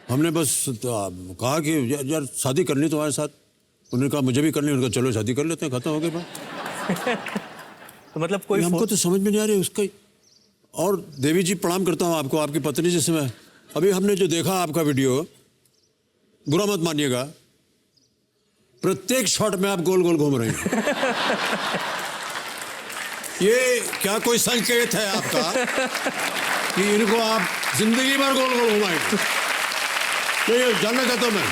A: हमने बस कहा कि यार शादी करनी तुम्हारे साथ, उन्होंने कहा मुझे भी करनी, उन्होंने कहा चलो शादी कर लेते हैं, खत्म हो गई बात।
C: तो मतलब कोई
A: हमको तो समझ में नहीं आ रही उसका। और देवी जी प्रणाम करता हूँ आपको, आपकी पत्नी जैसे मैं। अभी हमने जो देखा आपका वीडियो, बुरा मत मानिएगा, प्रत्येक शॉट में आप गोल गोल घूम रहे हैं। ये क्या कोई संकेत है आपका कि इनको आप जिंदगी भर गोल गोल घुमाएंगे? तो ये जानना चाहता हूं मैं।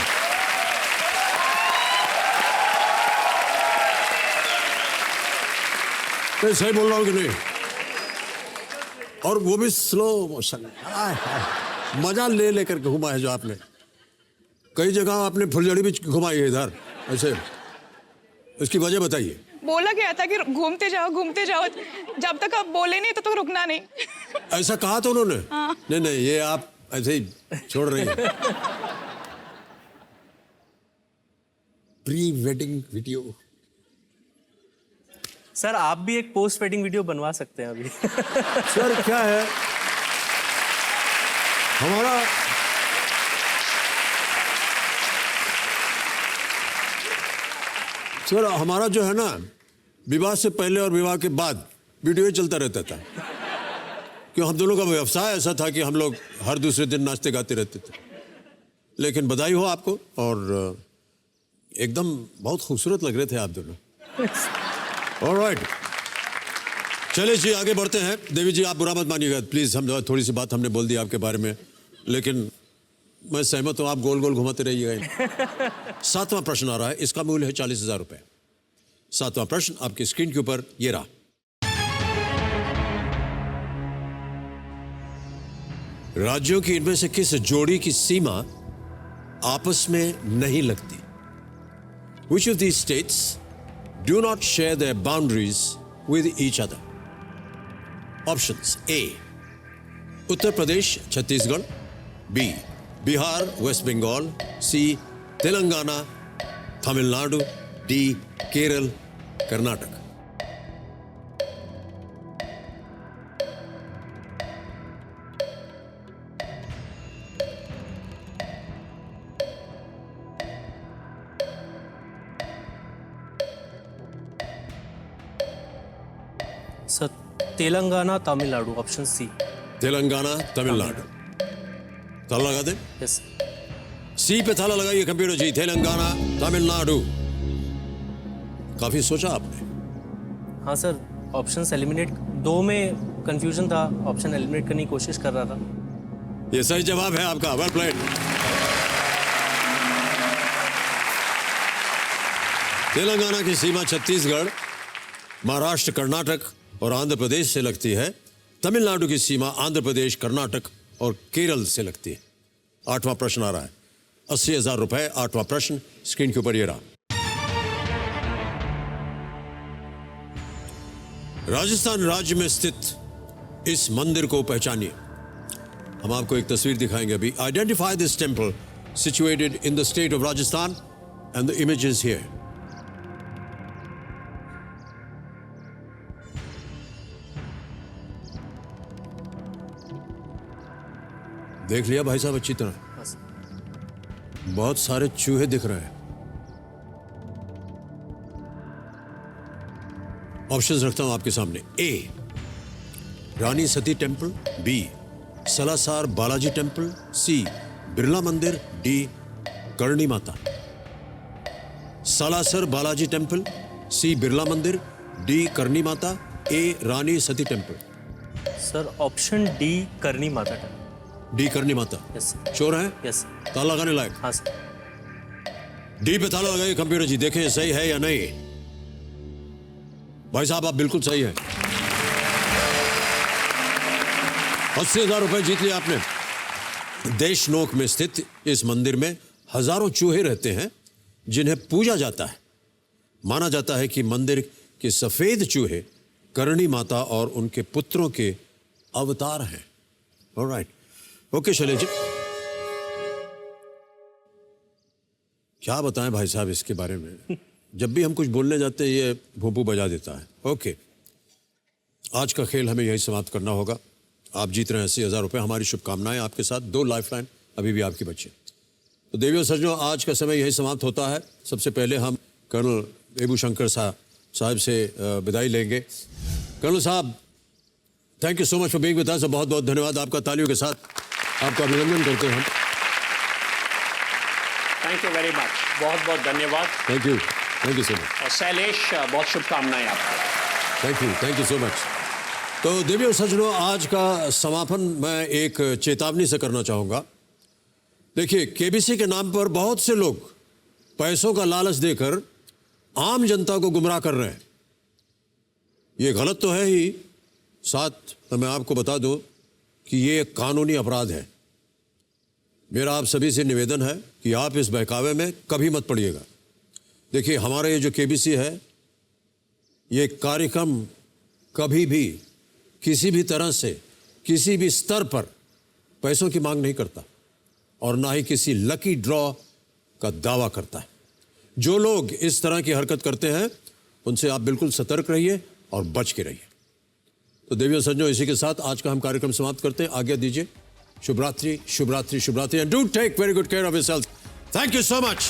A: मैं सही बोल रहा हूं कि नहीं? और वो भी स्लो मोशन, मजा ले लेकर घुमा है जो आपने। कई जगह आपने फुलझड़ी भी घुमाई है इधर ऐसे, इसकी वजह बताइए।
L: बोला गया था कि घूमते जाओ, जब तक आप बोले नहीं तब तक रुकना नहीं।
A: ऐसा कहा था उन्होंने? हाँ। नहीं, ये आप ऐसे ही छोड़ रही हैं। Pre wedding video.
C: सर आप भी एक पोस्ट वेडिंग वीडियो बनवा सकते हैं अभी।
A: सर क्या है हमारा, सर हमारा जो है ना, विवाह से पहले और विवाह के बाद वीडियो ही चलता रहता था, क्यों हम दोनों का व्यवसाय ऐसा था कि हम लोग हर दूसरे दिन नाचते गाते रहते थे। लेकिन बधाई हो आपको, और एकदम बहुत खूबसूरत लग रहे थे आप दोनों। ऑलराइट, चलिए जी आगे बढ़ते हैं। देवी जी आप बुरा मत मानिएगा प्लीज़, हम थोड़ी सी बात हमने बोल दी आपके बारे में, लेकिन मैं सहमत हूँ, आप गोल गोल घुमाते रहिएगा। 7वां प्रश्न आ रहा है, इसका मूल्य है 40,000 रुपये। 7वां प्रश्न आपकी स्क्रीन के ऊपर ये रहा। राज्यों की इनमें से किस जोड़ी की सीमा आपस में नहीं लगती? Which of these states do not share their boundaries with each other? Options: A. Uttar Pradesh Chhattisgarh, B. Bihar West Bengal, C. Telangana Tamil Nadu, D. Kerala Karnataka.
C: Sir Telangana Tamil Nadu, option C.
A: Telangana Tamil Nadu, ताला लगा दे।
C: यस।
A: सी पे ताला लगाइए कंप्यूटर जी। तेलंगाना तमिलनाडु। काफी सोचा आपने।
C: हाँ सर, ऑप्शंस एलिमिनेट, दो में कंफ्यूजन था, ऑप्शन एलिमिनेट करने की कोशिश कर रहा था।
A: ये सही जवाब है आपका, वेल प्लेड। तेलंगाना की सीमा छत्तीसगढ़, महाराष्ट्र, कर्नाटक और आंध्र प्रदेश से लगती है। तमिलनाडु की सीमा आंध्र प्रदेश, कर्नाटक और केरल से लगती है। 8वां प्रश्न आ रहा है, 80,000 रुपए। 8वां प्रश्न स्क्रीन के ऊपर ये रहा। राजस्थान राज्य में स्थित इस मंदिर को पहचानिए। हम आपको एक तस्वीर दिखाएंगे अभी। Identify this temple situated in the state of Rajasthan and the image is here. देख लिया भाई साहब अच्छी तरह? बहुत सारे चूहे दिख रहे हैं। ऑप्शंस रखता हूं आपके सामने। ए. Rani Sati temple, B. सलासार Balaji temple, सी. बिरला मंदिर, डी. करणी माता। सलासर बालाजी टेम्पल, सी. बिरला मंदिर, डी. करणी माता, ए. Rani Sati temple.
C: Sir option D, Karni Mata temple.
A: D करनी माता।
C: यस।
A: श्योर है?
C: यस।
A: ताला लगाने लायक?
C: हाँ सर।
A: डी पे ताला लगाइए कंप्यूटर जी, देखें सही है या नहीं। भाई साहब आप बिल्कुल सही है। 80,000 रुपए जीत लिया आपने। देशनोक में स्थित इस मंदिर में हजारों चूहे रहते हैं जिन्हें पूजा जाता है। माना जाता है कि मंदिर के सफेद चूहे करणी माता और उनके पुत्रों के अवतार हैं। ऑलराइट, ओके शैलेश जी, क्या बताएं भाई साहब इसके बारे में। जब भी हम कुछ बोलने जाते हैं ये भोंपू बजा देता है। ओके, आज का खेल हमें यही समाप्त करना होगा। आप जीत रहे हैं 80,000 रुपये। हमारी शुभकामनाएं आपके साथ। 2 लाइफलाइन अभी भी आपकी बची। तो देवियों सज्जनों, आज का समय यही समाप्त होता है। सबसे पहले हम कर्नल बेबू शंकर साहब से विदाई लेंगे। कर्नल साहब, thank you so much for being with us. बहुत बहुत धन्यवाद आपका। तालियों के साथ आपका अभिनंदन करते हैं हम।
G: थैंक यू वेरी मच, बहुत बहुत धन्यवाद।
A: Thank you so much.
G: और शैलेश, बहुत शुभकामनाएं आपको।
A: Thank you so much. तो देवियों सज्जनों, आज का समापन मैं एक चेतावनी से करना चाहूँगा। देखिए, केबीसी के नाम पर बहुत से लोग पैसों का लालच देकर आम जनता को गुमराह कर रहे हैं। ये गलत तो है ही, साथ मैं आपको बता दूं कि ये एक कानूनी अपराध है। मेरा आप सभी से निवेदन है कि आप इस बहकावे में कभी मत पड़िएगा। देखिए, हमारा ये जो केबीसी है, ये कार्यक्रम कभी भी किसी भी तरह से किसी भी स्तर पर पैसों की मांग नहीं करता और ना ही किसी लकी ड्रॉ का दावा करता है। जो लोग इस तरह की हरकत करते हैं उनसे आप बिल्कुल सतर्क रहिए और बच के रहिए। तो देवियों सज्जनों, इसी के साथ आज का हम कार्यक्रम समाप्त करते हैं। आज्ञा दीजिए। शुभ रात्रि, शुभ रात्रि, शुभ रात्रि, and do take very good care of yourself. Thank you so much.